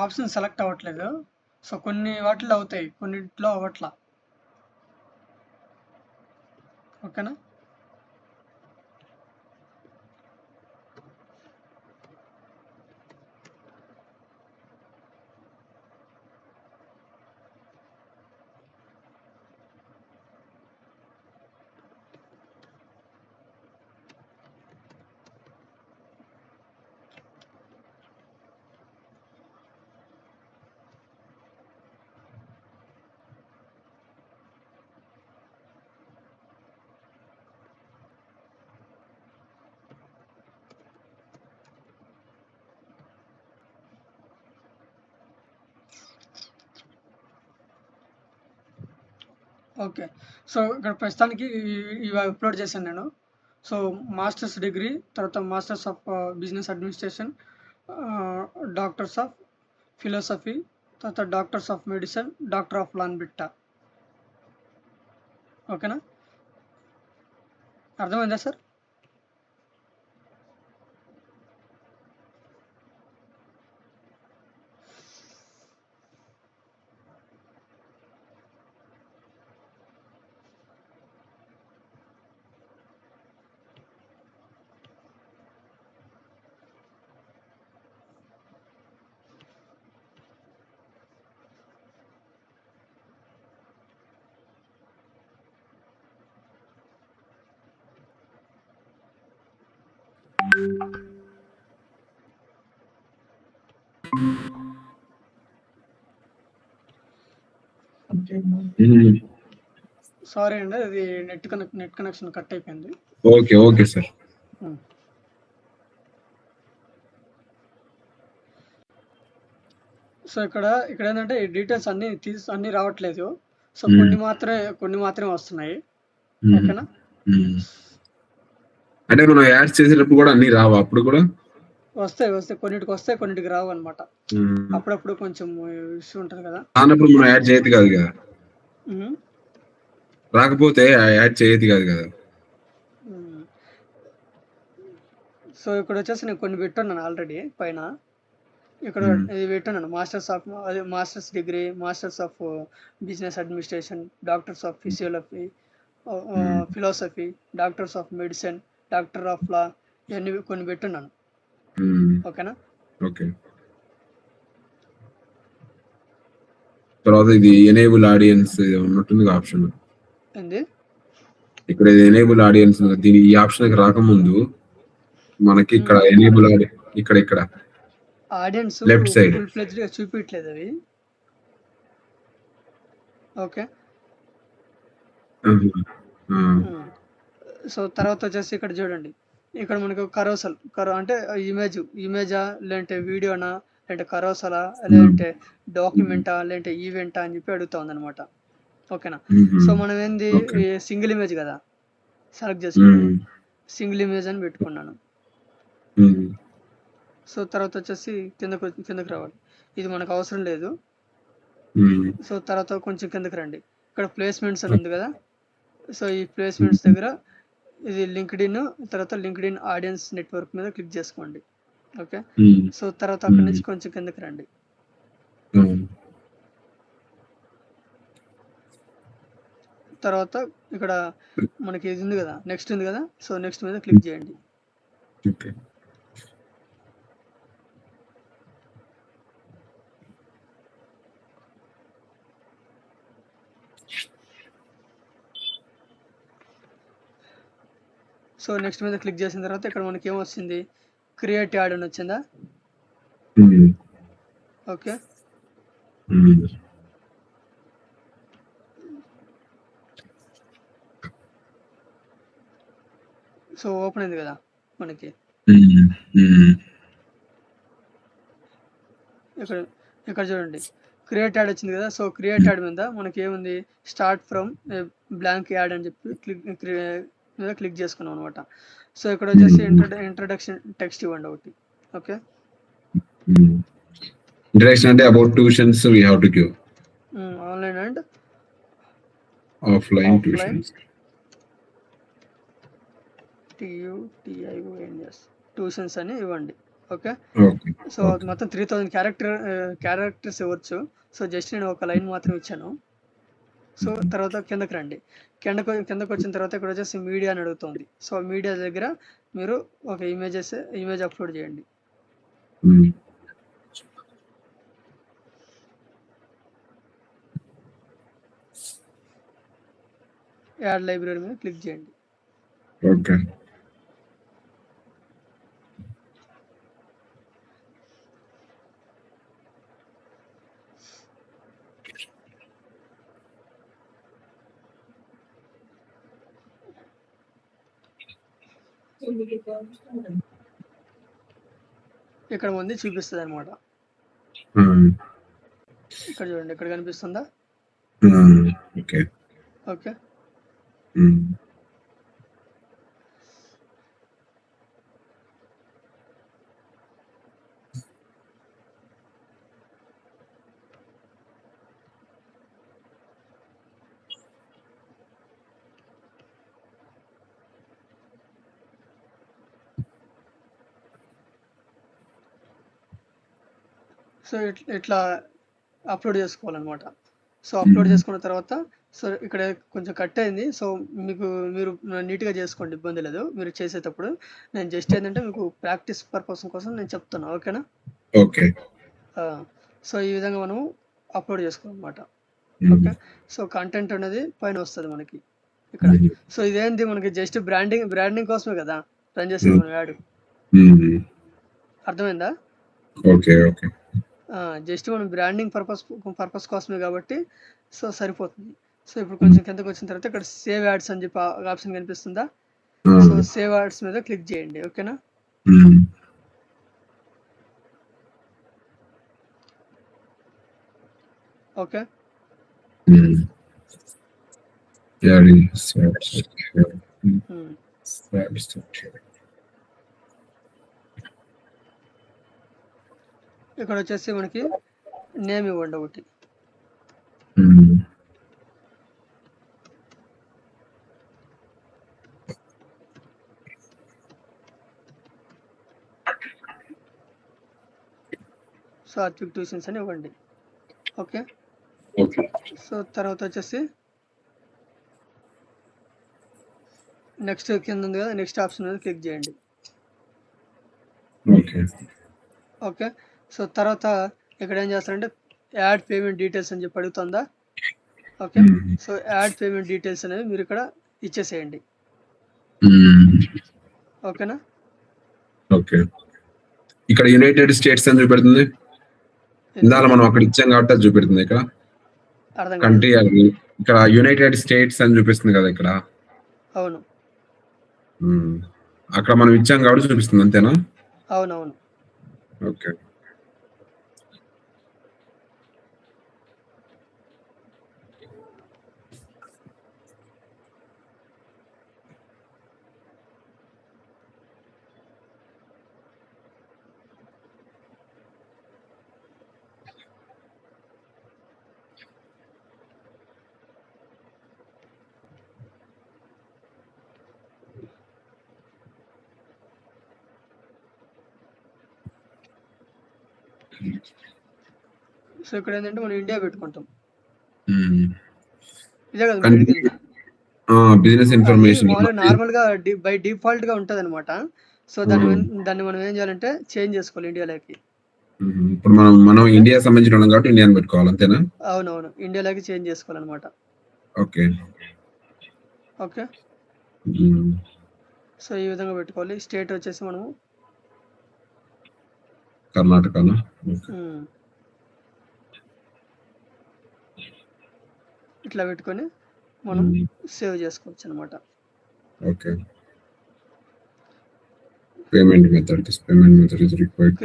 ఆప్షన్ సెలెక్ట్ అవ్వట్లేదు. సో కొన్ని వాటిలో అవుతాయి, కొన్నిట్లో అవ్వట్లా. ఓకేనా? ఓకే. సో ఇక్కడ ప్రస్తుతానికి ఇవి అప్లోడ్ చేశాను నేను. సో మాస్టర్స్ డిగ్రీ, తర్వాత masters of business administration, doctors of philosophy, తర్వాత doctors of medicine, doctor of law బిట్టా. ఓకేనా? అర్థమైందా సార్? సారీ అండి, అది నెట్ కనెక్షన్ కట్ అయిపోయింది. Okay okay sir. సో ఇక్కడ ఏంటంటే ఈ డీటెయిల్స్ అన్ని రావట్లేదు. సో కొన్ని మాత్రమే వస్తున్నాయి. ఓకేనా? అంటే మనం యాడ్ చేసేటప్పుడు కూడా అన్ని రావా? అప్పుడు కూడా వస్తాయి, కొన్నిటికి రావు అనమాట. అప్పుడప్పుడు కొంచెం ఇష్యూ ఉంటది కదా. అన్నప్పుడు మనం యాడ్ చేయదు కాదు కదా, రాకపోతే యాడ్ చేయదు కాదు కదా. సో ఇక్కడ వచ్చేసి నేను కొన్ని పెట్టున్నాను ఆల్రెడీ పైన. ఇక్కడ ఇది పెట్టున్నాను, masters degree, masters of business administration, doctors of physiology, philosophy, doctors of medicine, doctor of law, ఇవన్నీ కొన్ని పెట్టున్నాను. ఓకేనా? ఓకే. తర్వాత ఇది ఎనేబుల్ ఆడియన్స్ ఉన్నట్టుంది ఆప్షన్. ఏంది? ఇక్కడ ఎనేబుల్ ఆడియన్స్ దీని ఈ ఆప్షన్ రాకముందు మనకి ఇక్కడ ఎనేబుల్ ఇక్కడ audience left side full fledged గా చూపించట్లేదు అవి. ఓకే. సో తర్వాత వచ్చేసి ఇక్కడ చూడండి, ఇక్కడ మనకు కరోసల్ అంటే ఇమేజా, లేదంటే వీడియోనా, లేదంటే కరోసలా, లేదంటే డాక్యుమెంటా, లేదంటే ఈవెంటా అని చెప్పి అడుగుతా ఉందన్నమాట. ఓకేనా? సో మనం ఏంది సింగిల్ ఇమేజ్ కదా సెలెక్ట్ చేసుకోండి, సింగిల్ ఇమేజ్ అని పెట్టుకున్నాను. సో తర్వాత వచ్చేసి కిందకు రావాలి, ఇది మనకు అవసరం లేదు. సో తర్వాత కొంచెం కిందకి రండి, ఇక్కడ ప్లేస్మెంట్స్ అని ఉంది కదా. సో ఈ ప్లేస్మెంట్స్ దగ్గర ఇది లింక్డ్ఇన్, తర్వాత లింక్డ్ఇన్ ఆడియన్స్ నెట్వర్క్ మీద క్లిక్ చేసుకోండి. ఓకే. సో తర్వాత అక్కడి నుంచి కొంచెం కిందకి రండి. తర్వాత ఇక్కడ మనకి ఇది ఉంది కదా, నెక్స్ట్ ఉంది కదా. సో నెక్స్ట్ మీద క్లిక్ చేయండి. సో నెక్స్ట్ మీద క్లిక్ చేసిన తర్వాత ఇక్కడ మనకి ఏమొచ్చింది, క్రియేట్ యాడ్ అని వచ్చిందా. ఓకే. సో ఓపెన్ అయింది కదా మనకి. ఇక్కడ చూడండి క్రియేట్ యాడ్ వచ్చింది కదా. సో క్రియేట్ యాడ్ మీద మనకి ఏముంది, స్టార్ట్ ఫ్రమ్ బ్లాంక్ యాడ్ అని చెప్పి మీద క్లిక్ చేసుకున్నాం అనమాట. సో ఇక్కడ వచ్చేసి ఇంట్రడక్షన్ టెక్స్ట్ ఇవ్వండి ఒకటి. ఓకే. ఇంట్రడక్షన్ అంటే about tuitions we have to give online and offline tuitions. Tuitions అని ఇవ్వండి. ఓకే. సో మొత్తం 3000 క్యారెక్టర్స్ ఇవ్వచ్చు. సో జస్ట్ నేను ఒక లైన్ మాత్రం ఇచ్చాను. సో తర్వాత కిందకి రండి, కిందకు వచ్చిన తర్వాత ఇక్కడ వచ్చేసి మీడియా అని అడుగుతుంది. సో మీడియా దగ్గర మీరు ఒక ఇమేజ్ అప్లోడ్ చేయండి. యాడ్ లైబ్రరీ మీద క్లిక్ చేయండి. ఓకే. ఇక్కడ ముందు చూపిస్తుంది అనమాట. ఇక్కడ చూడండి, ఇక్కడ కనిపిస్తుందా. ఓకే. ఓకే. సో ఇట్లా అప్లోడ్ చేసుకోవాలన్నమాట. సో అప్లోడ్ చేసుకున్న తర్వాత సో ఇక్కడ కొంచెం కట్ అయింది. సో మీరు నీట్గా చేసుకోండి, ఇబ్బంది లేదు మీరు చేసేటప్పుడు. నేను జస్ట్ ఏంటంటే మీకు ప్రాక్టీస్ పర్పస్ కోసం నేను చెప్తాను. ఓకేనా? ఓకే. సో ఈ విధంగా మనం అప్లోడ్ చేసుకోవాలన్నమాట. ఓకే. సో కంటెంట్ అనేది పైన వస్తుంది మనకి ఇక్కడ. సో ఇదేంటి, మనకి జస్ట్ బ్రాండింగ్ కోసమే కదా రన్ చేసేది మనం యాడ్. అర్థమైందా? ఓకే. ఓకే. జస్ట్ మనం బ్రాండింగ్ పర్పస్ కోసమే కాబట్టి సో సరిపోతుంది. సో ఇప్పుడు కొంచెం కిందకు వచ్చిన తర్వాత ఇక్కడ సేవ్ యాడ్స్ అని చెప్పి ఆప్షన్ కనిపిస్తుందా. సో సేవ్ యాడ్స్ మీద క్లిక్ చేయండి. ఓకేనా? ఓకే. ఇక్కడ వచ్చేసి మనకి నేమ్ ఇవ్వండి ఒకటి. సాత్విక్ ట్యూషన్స్ అని ఇవ్వండి. ఓకే. సో తర్వాత వచ్చేసి నెక్స్ట్ కింద ఉంది కదా, నెక్స్ట్ ఆప్షన్ మీద క్లిక్ చేయండి. ఓకే. ఓకే. సో తర్వాత ఇక్కడ ఏం చేస్తారంటే యాడ్ పేమెంట్ డీటెయిల్స్ అని చెప్పి అడుగుతుందా. Okay. So add payment details అనేవి మీరు ఇక్కడ ఇచ్చేసేయండి. ఓకేనా. ఓకే. ఇక్కడ యునైటెడ్ స్టేట్స్ అని చూపెడుతుంది. ఇందాక మనం అక్కడ ఇచ్చాం కాబట్టి అది చూపెడుతుంది. ఇక్కడ కంట్రీ ఇక్కడ యునైటెడ్ స్టేట్స్ అని చూపిస్తుంది కదా ఇక్కడ. అవును. అక్కడ మనం ఇచ్చాం కాబట్టి చూపిస్తుంది, అంతేనా? అవునవును. ఓకే. సో ఇక్కడ ఏంటంటే మనం ఇండియా పెట్టుకుంటాం. మ్మ్. ఇదే కదా కానీ- మీరు అడిగింది. బిజినెస్ ఇన్ఫర్మేషన్ నార్మల్ గా బై డిఫాల్ట్ గా ఉంటది అనమాట. సో దాన్ని మనం ఏం చేయాలంటే చేంజ్ చేసుకోవాలి ఇండియాలోకి. ఇప్పుడు మనం ఇండియా సంబంధించిన వాళ్ళం కాబట్టి ఇండియాని పెట్టుకోవాలి, అంతేనా? అవునవును, ఇండియాలోకి చేంజ్ చేసుకోవాలన్నమాట. ఓకే. ఓకే. సో ఈ విధంగా పెట్టుకోవాలి. స్టేట్ వచ్చేసి మనము కర్ణాటకనా? ఇట్లా పెట్టుకొని మనం సేవ్ చేసుకోవచ్చు అనమాట. Okay. Payment method is required.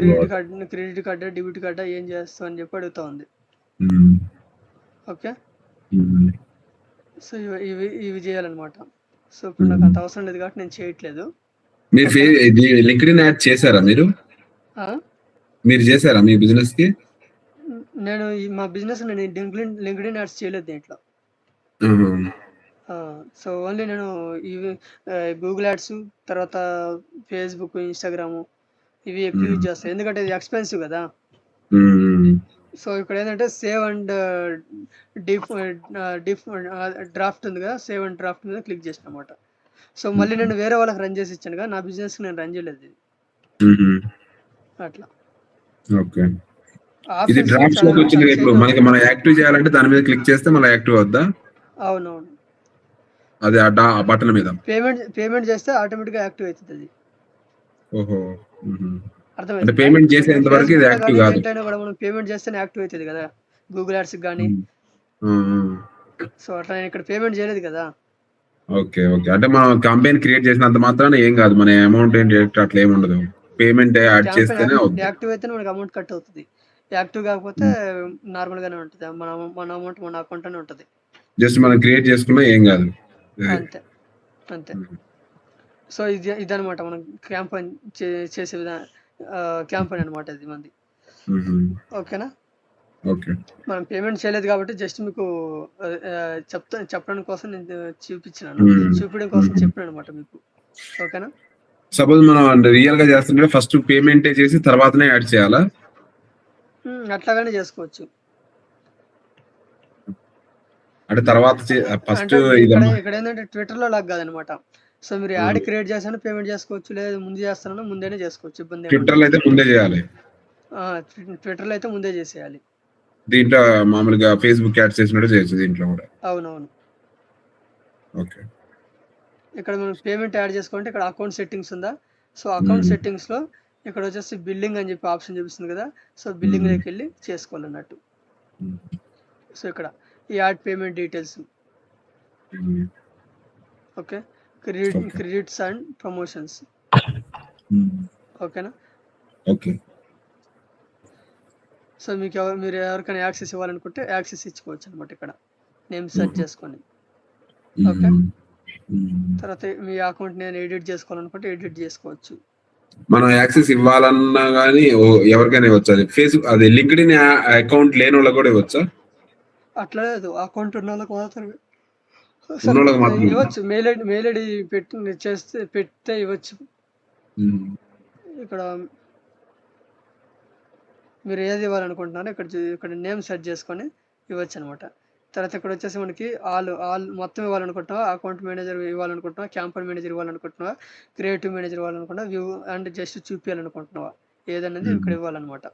Credit card debit card ఏం చేస్తాం అని చెప్పి అడుగుతా ఉంది. ఓకే. సో ఇవి చేయాలన్నమాట. సో ఇప్పుడు నాకు అంత అవసరం లేదు కాబట్టి నేను చేయట్లేదు. మీరు లింక్డ్ఇన్ యాడ్ చేశారా? మీరు చేశారా మీ బిజినెస్ కి? నేను మా బిజినెస్ నేను లింక్డ్ఇన్ యాడ్స్ చేయలేదు దీంట్లో. సో ఓన్లీ నేను ఇవి గూగుల్ యాడ్స్, తర్వాత ఫేస్బుక్, ఇన్స్టాగ్రామ్ ఇవి ఎక్కువ యూజ్ చేస్తాను, ఎందుకంటే ఇది ఎక్స్పెన్సివ్ కదా. సో ఇక్కడ ఏంటంటే సేవ్ అండ్ డ్రాఫ్ట్ ఉంది కదా, సేవ్ అండ్ డ్రాఫ్ట్ మీద క్లిక్ చేసిన అనమాట. సో మళ్ళీ నేను వేరే వాళ్ళకి రన్ చేసి ఇచ్చాను కదా, నా బిజినెస్ నేను రన్ చేయలేదు ఇది. అట్లా. ఓకే. ఇది డ్రాఫ్ట్స్ లోకి వచ్చింది. ఇప్పుడు మనకి మనం యాక్టివ్ చేయాలంటే దాని మీద క్లిక్ చేస్తే మళ్ళీ యాక్టివ్ అవుద్దా? అవునవును. అది ఆ బటన్ మీద పేమెంట్ చేస్తే ఆటోమేటిక్ గా యాక్టివ్ అవుతుంది అది. ఓహో. అంటే పేమెంట్ చేసేంత వరకు ఇది యాక్టివ్ కాదు. దేంట్లోనే కూడా మనం పేమెంట్ చేస్తేనే యాక్టివ్ అవుతుంది కదా, గూగుల్ యాడ్స్ కానీ. సో అట్లా నేను ఇక్కడ పేమెంట్ చేయలేదు కదా. ఓకే. ఓకే. అంటే మనం కంపెనీ క్రియేట్ చేసినంత మాత్రాన ఏం కాదు, మన అమౌంట్ ఏం అట్లా ఏమి ఉండదు. పేమెంట్ యాడ్ చేస్తేనే అవుతుంది. యాక్టివ్ అయితే మనకి అమౌంట్ కట్ అవుతుంది. యాక్టివ్ కాకపోతే నార్మల్ గానే ఉంటుంది, మన అమౌంట్ మన అకౌంట్ లోనే ఉంటుంది. జస్ట్ మనం క్రియేట్ చేసుకున్నా ఏం కాదు. అంతే అంతే. సో ఇదనమాట మనం క్యాంపెయిన్ చేసే విధానం, క్యాంపెయిన్ అనమాట ఇది మంది. ఓకేనా. ఓకే. మనం పేమెంట్ చేయలేదు కాబట్టి జస్ట్ మీకు చెప్పడం కోసం నేను చూపించడం కోసం చెప్పాను అనమాట మీకు. ఓకేనా. సపోజ్ మనం రియల్ గా చేస్తుంటే ఫస్ట్ పేమెంట్ చేసి తర్వాతనే యాడ్ చేయాలా? అట్లాగానే చేసుకోవచ్చు. అంటే తర్వాత ఫస్ట్ ఇక్కడ ఏంటంటే ట్విట్టర్ లో లాగా కాదనమాట. సో మీరు యాడ్ క్రియేట్ చేస్తాను పేమెంట్ చేసుకోవచ్చు, లేదా ముందు చేస్తాను ముందేనే చేసుకోవచ్చు, ఇబ్బంది. ట్విట్టర్ లో అయితే ముందే చేయాలి. ట్విట్టర్ లో అయితే ముందే చేసేయాలి. దీంట్లో మామూలుగా ఫేస్బుక్ యాడ్స్ చేసినట్టు చేయొచ్చు దీంట్లో కూడా. అవునవును. ఓకే. ఇక్కడ మనం పేమెంట్ యాడ్ చేసుకుంటే ఇక్కడ అకౌంట్ సెట్టింగ్స్ ఉందా. సో అకౌంట్ సెట్టింగ్స్ లో ఇక్కడ వచ్చేసి బిల్లింగ్ అని చెప్పి ఆప్షన్ చూపిస్తుంది కదా. సో బిల్లింగ్ లోకి వెళ్ళి చేసుకోవాలన్నట్టు. సో ఇక్కడ add payment details. Okay. Credits and promotions. ఓకేనా. ఓకే. సో మీరు ఎవరికైనా యాక్సెస్ ఇవ్వాలనుకుంటే యాక్సెస్ ఇచ్చుకోవచ్చు అనమాట. ఇక్కడ నేమ్ సెర్చ్ చేసుకొని. ఓకే. తర్వాత మీ అకౌంట్ నేను ఎడిట్ చేసుకోవాలనుకుంటే ఎడిట్ చేసుకోవచ్చు. మనం యాక్సెస్ ఇవ్వాలన్నా కానీ ఎవరికైనా ఇవ్వచ్చు. అది ఫేస్బుక్ అది లింక్డ్ఇన్ అకౌంట్ లేని వాళ్ళకి కూడా ఇవ్వచ్చా? అట్లా లేదు, అకౌంట్ ఉన్న వాళ్ళకి మాత్రమే మాత్రమే ఇవ్వచ్చు. మెయిల్ ఐడి పెడితే ఇవ్వచ్చు. ఇక్కడ మీరు ఏది ఇవ్వాలనుకుంటున్నారో ఇక్కడ నేమ్ సెర్చ్ చేసుకొని ఇవ్వచ్చు అనమాట. తర్వాత ఇక్కడ వచ్చేసి మనకి ఆల్ మొత్తం ఇవ్వాలనుకుంటున్నావా, అకౌంట్ మేనేజర్ ఇవ్వాలనుకుంటున్నావా, క్యాంపెయిన్ మేనేజర్ ఇవ్వాలనుకుంటున్నావా, క్రియేటివ్ మేనేజర్ ఇవ్వాలనుకుంటున్నావా, వ్యూ అండ్ జస్ట్ చూపించాలనుకుంటున్నావా, ఏదనేది ఇక్కడ ఇవ్వాలన్నమాట.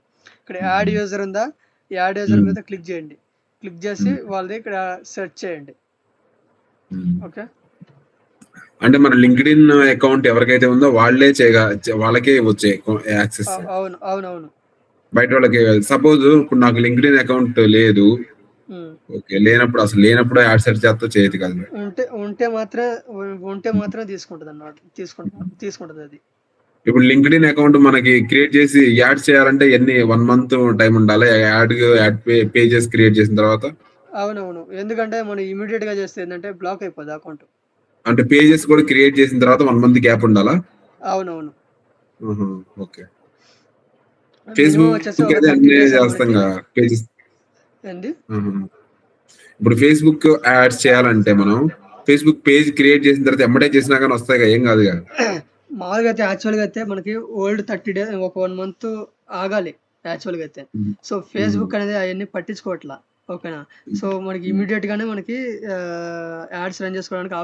ఇక్కడ యాడ్ యూజర్ ఉందా, యాడ్ యూజర్ మీద క్లిక్ చేయండి. క్లిక్ చేసి వాళ్ళది ఇక్కడ సెర్చ్ చేయండి. ఓకే, అంటే మన లింక్డ్ఇన్ అకౌంట్ ఎవరికైతే ఉందో వాళ్ళే వాళ్ళకే వచ్చే యాక్సెస్. అవునవును. బయట వాళ్ళకి సపోజ్ ఇప్పుడు నాకు లింక్డ్ఇన్ అకౌంట్ లేదు, ఓకే, లేనప్పుడు యాడ్ సెర్చ్ చేస్తా చేయదు కదా. ఉంటే మాత్రం తీసుకుంటది అన్నమాట, తీసుకుంటది అది. ఇప్పుడు లింక్డ్ఇన్ అకౌంట్ మనకి క్రియేట్ చేసి యాడ్ చేయాలంటే 1 month టైం ఉండాలి యాడ్ పేజెస్ క్రియేట్ చేసిన తర్వాత? అవునవును, ఎందుకంటే మనం ఇమీడియట్ గా చేస్తే ఏంటంటే బ్లాక్ అయిపోద్ది అకౌంట్. అంటే పేజెస్ కూడా క్రియేట్ చేసిన తర్వాత 1 month గ్యాప్ ఉండాలా? అవునవును. ఓకే. ఫేస్బుక్ అయితే అన్నీ చేస్తాం కదా పేజెస్. ఇప్పుడు ఫేస్బుక్ యాడ్స్ చేయాలంటే మనం ఫేస్బుక్ పేజ్ క్రియేట్ చేసిన తర్వాత ఎమ్మటే చేసినా కానీ వస్తాయి కదా, ఏం కాదు కదా? మామూలుగా అయితే యాక్చువల్గా అయితే మనకి ఓల్డ్ 30 days ఒక 1 month ఆగాలి యాక్చువల్గా అయితే. సో ఫేస్బుక్ అనేది అవన్నీ పట్టించుకోవట్లా, ఓకేనా. సో మనకి ఇమీడియట్ గానే మనకి యాడ్స్ రన్ చేసుకోవడానికి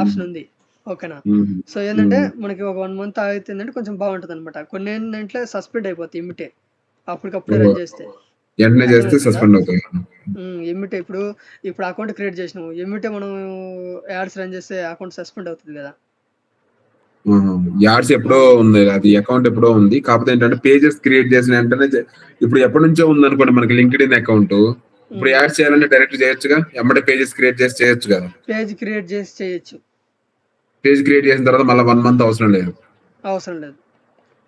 ఆప్షన్ ఉంది, ఓకేనా. సో ఏంటంటే మనకి ఒక 1 month ఆగితే కొంచెం బాగుంటుంది అనమాట. కొన్ని ఏంటంటే సస్పెండ్ అయిపోతాయి ఇమిటే, అప్పటికప్పుడు రన్ చేస్తే సస్పెండ్ అవుతాయి ఎమ్మిటే. ఇప్పుడు అకౌంట్ క్రియేట్ చేసినాము, ఎమ్మిటే మనం యాడ్స్ రన్ చేస్తే అకౌంట్ సస్పెండ్ అవుతుంది కదా. యాడ్స్ ఎప్పుడో ఉంది, అది అకౌంట్ ఎప్పుడో ఉంది, కాకపోతే ఏంటంటే పేజెస్ క్రియేట్ చేసిన వెంటనే ఇప్పుడు ఎప్పటి నుంచో ఉంది అనుకోండి మనకి లింక్డ్ఇన్ అకౌంట్, ఇప్పుడు యాడ్ చేయాలంటే డైరెక్ట్ చేయొచ్చుగా, ఎమ్మటే పేజెస్ క్రియేట్ చేసి చేయొచ్చు కదా. పేజ్ క్రియేట్ చేసి చేయొచ్చు, పేజ్ క్రియేట్ చేసిన తర్వాత మళ్ళీ 1 month అవసరం లేదు.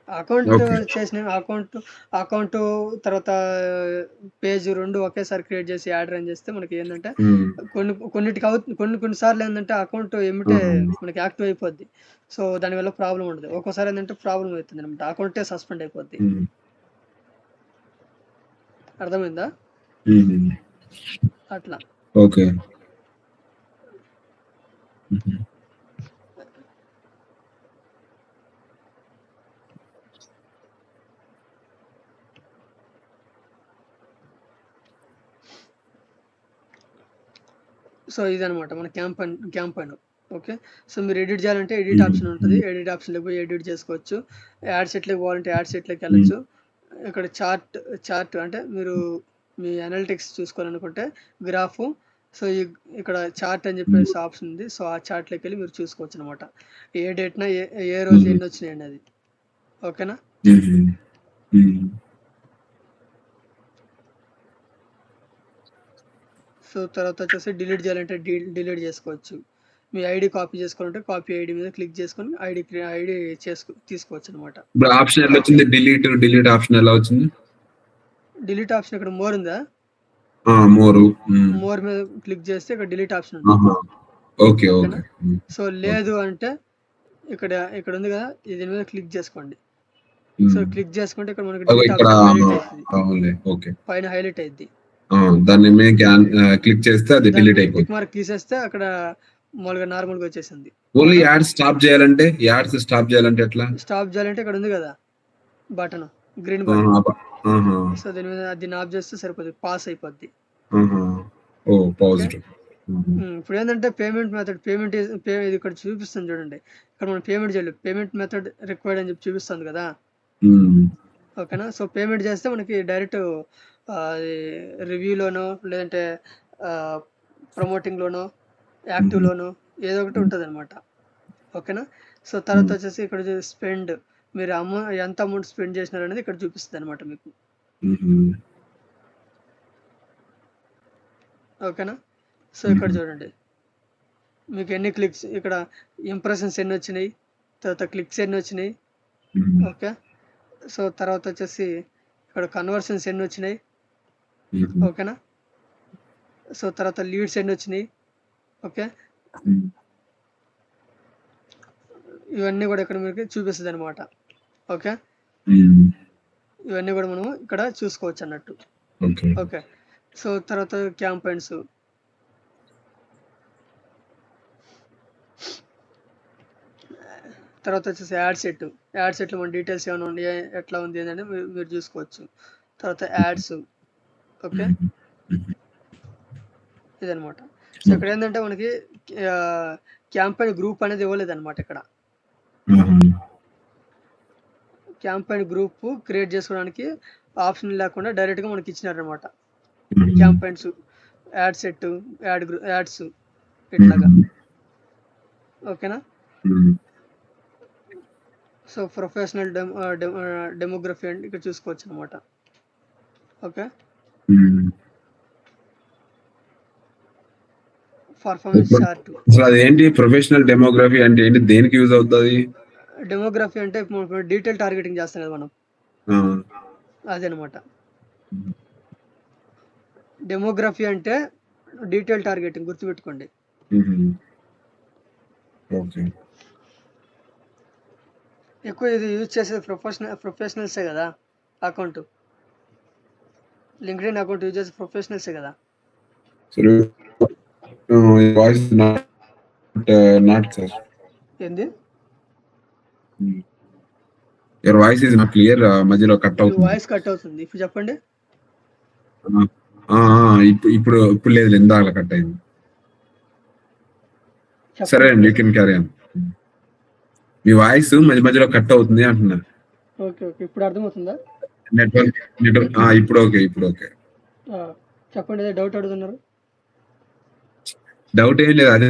అకౌంట్ చేసిన అకౌంట్ తర్వాత పేజ్ 2 ఒకేసారి క్రియేట్ చేసి యాడ్ రన్ చేస్తే మనకి ఏంటంటే కొన్నిసార్లు ఏంటంటే అకౌంట్ ఏమిటే మనకి యాక్టివ్ అయిపోద్ది. సో దానివల్ల ప్రాబ్లం ఉండదు, ఒక్కోసారి ఏంటంటే ప్రాబ్లం అవుతుంది అనమాట, అకౌంటే సస్పెండ్ అయిపోద్ది. అర్థమైందా? అట్లా. ఓకే. సో ఇదనమాట మన క్యాంపెయిన్. ఓకే, సో మీరు ఎడిట్ చేయాలంటే ఎడిట్ ఆప్షన్ ఉంటుంది, ఎడిట్ ఆప్షన్లోకి పోయి ఎడిట్ చేసుకోవచ్చు. యాడ్ సెట్లోకి పోవాలంటే యాడ్ సెట్లోకి వెళ్ళచ్చు. ఇక్కడ చార్ట్ అంటే మీరు మీ అనలిటిక్స్ చూసుకోవాలనుకుంటే గ్రాఫ్, సో ఇక్కడ చార్ట్ అని చెప్పేసి ఆప్షన్ ఉంది. సో ఆ చార్ట్లోకి వెళ్ళి మీరు చూసుకోవచ్చు అనమాట, ఏ డేట్న ఏ రోజు ఎన్ని వచ్చినాయండి అది. ఓకేనా? సో తర్వాత వచ్చేసి డిలీట్ చేయాలంటే డిలీట్ చేసుకోవచ్చు. మీ ఐడి కాపీ చేసుకోవాలంటే కాపీ ఐడి మీద క్లిక్ చేసుకొని ఐడి తీసుకోవచ్చు అనమాట. ఆప్షన్ ఎలా వచ్చింది? డిలీట్ ఆప్షన్ ఎలా వచ్చింది? డిలీట్ ఆప్షన్ ఇక్కడ మోర్ ఉందా, మోర్ మీద క్లిక్ చేస్తే ఇక్కడ డిలీట్ ఆప్షన్ ఉంది. ఓకే. సో లేదు అంటే ఇక్కడ ఉంది కదా, దీని మీద క్లిక్ చేసుకోండి. సో క్లిక్ చేసుకుంటే ఇక్కడ మనకి పైన హైలైట్ అయింది, దాన్ని క్లిక్ చేస్తే అది డిలీట్ అయిపోతుంది. మార్క్ తీసేస్తే అక్కడ మామూలుగా నార్మల్ గా వచ్చేసింది. ఓన్లీ యాడ్స్ స్టాప్ చేయాలంటే ఎట్లా స్టాప్ చేయాలంటే ఇక్కడ ఉంది కదా బటన్, గ్రీన్ బటన్. సో దీని మీద దీన్ని ఆఫ్ చేస్తే సరిపోతుంది, పాస్ అయిపోద్ది. ఇప్పుడు ఏంటంటే పేమెంట్ మెథడ్ ఇది ఇక్కడ చూపిస్తుంది చూడండి, ఇక్కడ మనం పేమెంట్ చేయలేదు, పేమెంట్ మెథడ్ రిక్వైర్డ్ అని చెప్పి చూపిస్తుంది కదా. ఓకేనా? సో పేమెంట్ చేస్తే మనకి డైరెక్ట్ రివ్యూలోనో లేదంటే ప్రమోటింగ్లోనో యాక్టివ్లోనో ఏదో ఒకటి ఉంటుంది అనమాట. ఓకేనా? సో తర్వాత వచ్చేసి ఇక్కడ స్పెండ్, మీరు ఎంత అమౌంట్ స్పెండ్ చేసినారు అనేది ఇక్కడ చూపిస్తుంది అనమాట మీకు. ఓకేనా? సో ఇక్కడ చూడండి మీకు ఎన్ని క్లిక్స్, ఇక్కడ ఇంప్రెషన్స్ ఎన్ని వచ్చినాయి, తర్వాత క్లిక్స్ ఎన్ని వచ్చినాయి. ఓకే, సో తర్వాత వచ్చేసి ఇక్కడ కన్వర్షన్స్ ఎన్ని వచ్చినాయి. ఓకేనా? సో తర్వాత లీడ్స్ ఎన్ని వచ్చినాయి. ఓకే, ఇవన్నీ కూడా ఇక్కడ మీకు చూపిస్తుంది అనమాట. ఓకే, ఇవన్నీ కూడా మనము ఇక్కడ చూసుకోవచ్చు అన్నట్టు. ఓకే, సో తర్వాత క్యాంపెయిన్స్, తర్వాత వచ్చేసి యాడ్ సెట్లో మన డీటెయిల్స్ ఏమైనా ఉన్నాయి, ఎట్లా ఉంది అని మీరు చూసుకోవచ్చు. తర్వాత యాడ్స్. ఓకే, ఇదనమాట. సో ఇక్కడ ఏంటంటే మనకి క్యాంపెయిన్ గ్రూప్ అనేది ఇవ్వలేదన్నమాట ఇక్కడ. క్యాంపెయిన్ గ్రూప్ క్రియేట్ చేసుకోవడానికి ఆప్షన్ లేకుండా డైరెక్ట్గా మనకి ఇచ్చినారనమాట. క్యాంపెయిన్స్, యాడ్ సెట్, యాడ్స్ ఇట్లాగా. ఓకేనా. సో ప్రొఫెషనల్ డెమోగ్రఫీ అంటే ఇక్కడ చూసుకోవచ్చు అనమాట. ఓకే. Performance chart. అసలు అదేంటి ప్రొఫెషనల్ డెమోగ్రఫీ అంటే ఏంటి, దేనికి యూజ్ అవుతుంది? డెమోగ్రఫీ అంటే డీటెయిల్ టార్గెటింగ్ చేస్తాం కదా మనం, అదనమాట. డెమోగ్రఫీ అంటే డీటెయిల్ టార్గెటింగ్, గుర్తుపెట్టుకోండి. ఎక్కువ ఇది యూజ్ చేసేది ప్రొఫెషనల్సే కదా. అకౌంట్ లింక్డ్ఇన్ అకౌంట్ యూజ్ చేసే ప్రొఫెషనల్సే కదా. ఏంది? Your voice is not clear, మధ్యలో కట్ అవుతుంది. వాయిస్ కట్ అవుతుంది. ఇప్పుడు చెప్పండి. ఇప్పుడు లేదు, ఇందాక కట్ అయింది. సరే అండి, you can carry on. Me voice మధ్య మధ్యలో కట్ అవుతుంది అంటున్నా. ఓకే ఓకే, ఇప్పుడు అర్థమవుతుందా? నెట్వర్క్ ఇప్పుడు ఓకే, ఇప్పుడు ఓకే. చెప్పండి, ఏదో డౌట్ అడుగుతున్నారు. డౌట్ ఏం లేదు, అదే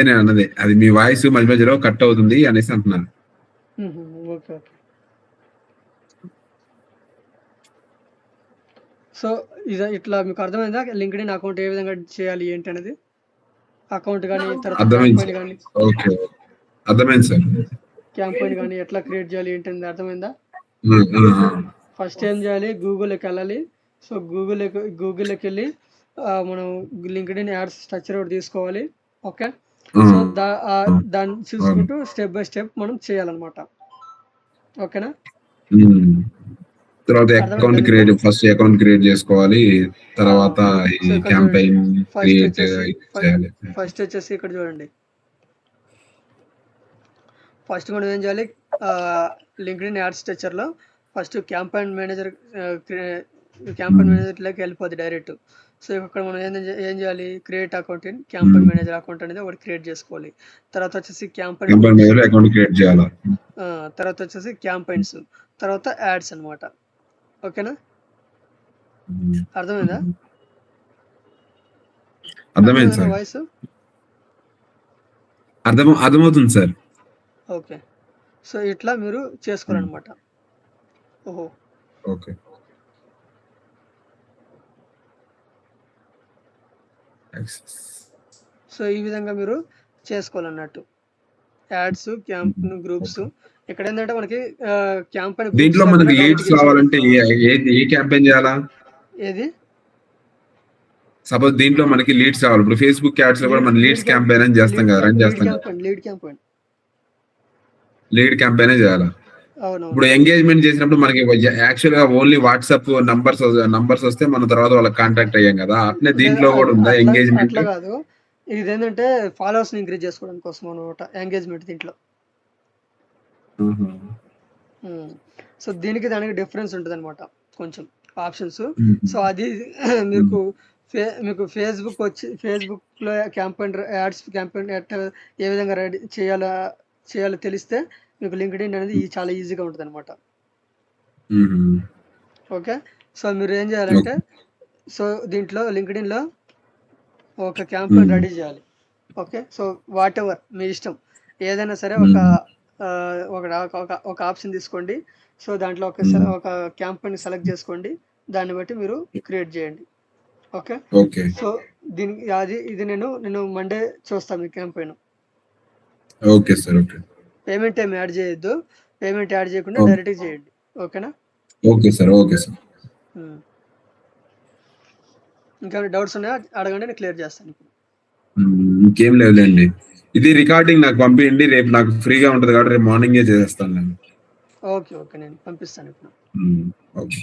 నేను అన్నది. అది మీ వాయిస్ మధ్య మధ్యలో కట్ అవుతుంది అనేసి అంటున్నాను. Okay okay. సో ఇది ఇట్లా మీకు అర్థమైందా? లింక్డ్ఇన్ అకౌంట్ ఏ విధంగా చేయాలి ఏంటి అనేది, అకౌంట్ కానీ అర్థమైంది. ఓకే, అర్థమైంది సార్. క్యాంపెయిన్ కానీ ఎట్లా క్రియేట్ చేయాలి ఏంటి అనేది అర్థమైందా? ఫస్ట్ ఏం చేయాలి, గూగుల్లోకి వెళ్ళాలి. సో గూగుల్లోకి వెళ్ళి మనం లింక్డ్ఇన్ యాడ్స్ స్ట్రక్చర్ ఒకటి తీసుకోవాలి. ఓకే. సో దాన్ని చూసుకుంటూ స్టెప్ బై స్టెప్ మనం చేయాలన్నమాట. ఓకేనా. తర్వాత account create, first account create చేసుకోవాలి, తర్వాత ఈ క్యాంపెయిన్ క్రియేట్ చేయాలి. ఫస్ట్ వచ్చేసి ఇక్కడ చూడండి, ఫస్ట్ మనం ఏం చేయాలి, లింక్డ్ఇన్ యాడ్ స్ట్రక్చర్లో ఫస్ట్ క్యాంపెయిన్ మేనేజర్లోకి వెళ్ళిపోద్ది డైరెక్ట్. సో ఇక్కడ మనం ఏం చేయాలి, create account in campaign manager account అనేది ఒకటి క్రియేట్ చేసుకోవాలి. తర్వాత వచ్చేసి క్యాంపెయిన్ అకౌంట్ క్రియేట్ చేయాలి. తర్వాత వచ్చేసి క్యాంపెయిన్స్, తర్వాత యాడ్స్ అన్నమాట. ఓకేనా. అర్థమైందా? అర్థమైంది సార్. వాయిస్ అర్థమవుతుంది సార్. ఓకే. సో ఇట్లా మీరు చేసుకోవాలన్నమాట. ఓహో, ఓకే. సో ఈ విధంగా మీరు చేసుకోవాలన్నట్టు యాడ్స్, క్యాంపెయిన్ గ్రూప్స్. ఇక్కడ ఏంటంటే మనకి క్యాంపెయిన్ దీంట్లో మనకి లీడ్స్ రావాలంటే ఏ క్యాంపెయిన్ చేయాలా? ఏది? సపోజ్ దీంట్లో మనకి లీడ్స్ రావాలి, ఇప్పుడు ఫేస్బుక్ యాడ్స్ లో కూడా మనం లీడ్స్ క్యాంపెయిన్ అని చేస్తాం కదా, రన్ చేస్తాం కదా. లీడ్ క్యాంపెయిన్ చేయాలా? ఇప్పుడు ఎంగేజ్మెంట్ చేసినప్పుడు మనకి యాక్చువల్ గా ఓన్లీ వాట్సాప్ నంబర్స్ వస్తే మన తర్వాత వాళ్ళకి కాంటాక్ట్ అయ్యాం కదా, అట్లే దీంట్లో కూడా ఉందా ఎంగేజ్మెంట్? అట్లా కాదు, ఇది ఏంటంటే ఫాలోవర్స్ ని ఇంక్రీజ్ చేసుకోవడం కోసం అనమాట ఎంగేజ్మెంట్ దీంట్లో. సో దీనికి దానికి డిఫరెన్స్ ఉంటుంది అనమాట కొంచెం ఆప్షన్స్. సో అది మీకు ఫేస్బుక్ లో క్యాంపెయిన్ యాడ్స్, క్యాంపెయిన్ ఏ విధంగా రెడీ చేయాలో తెలిస్తే మీకు లింక్డ్ఇన్ అనేది చాలా ఈజీగా ఉంటుంది అనమాట. ఓకే. సో మీరు ఏం చేయాలంటే, సో దీంట్లో లింక్డ్ఇన్ లో ఒక క్యాంపెయిన్ రెడీ చేయాలి. ఓకే. సో వాట్ ఎవర్ మీ ఇష్టం, ఏదైనా సరే ఒక ఆప్షన్ తీసుకోండి. సో దాంట్లో ఒక క్యాంపెయిన్ సెలెక్ట్ చేసుకోండి, దాన్ని బట్టి మీరు క్రియేట్ చేయండి. ఓకే. సో ఇది నేను మండే చూస్తాను మీ campaign. Okay sir. Okay. Payment ఏమి యాడ్ చేయొద్దు, పేమెంట్ యాడ్ చేయకుండా డైరెక్ట్ చేయండి. ఓకేనా. Okay sir. Okay sir. ఇంకా డౌట్స్ ఉన్నాయా అడగండి, నేను క్లియర్ చేస్తాను. ఇంకేం లేదులేండి, ఇది రికార్డింగ్ నాకు పంపించండి, రేపు నాకు ఫ్రీగా ఉంటుంది కాబట్టి రేపు మార్నింగే చేసేస్తాను నేను. ఓకే ఓకే, నేను పంపిస్తాను ఇప్పుడు. ఓకే.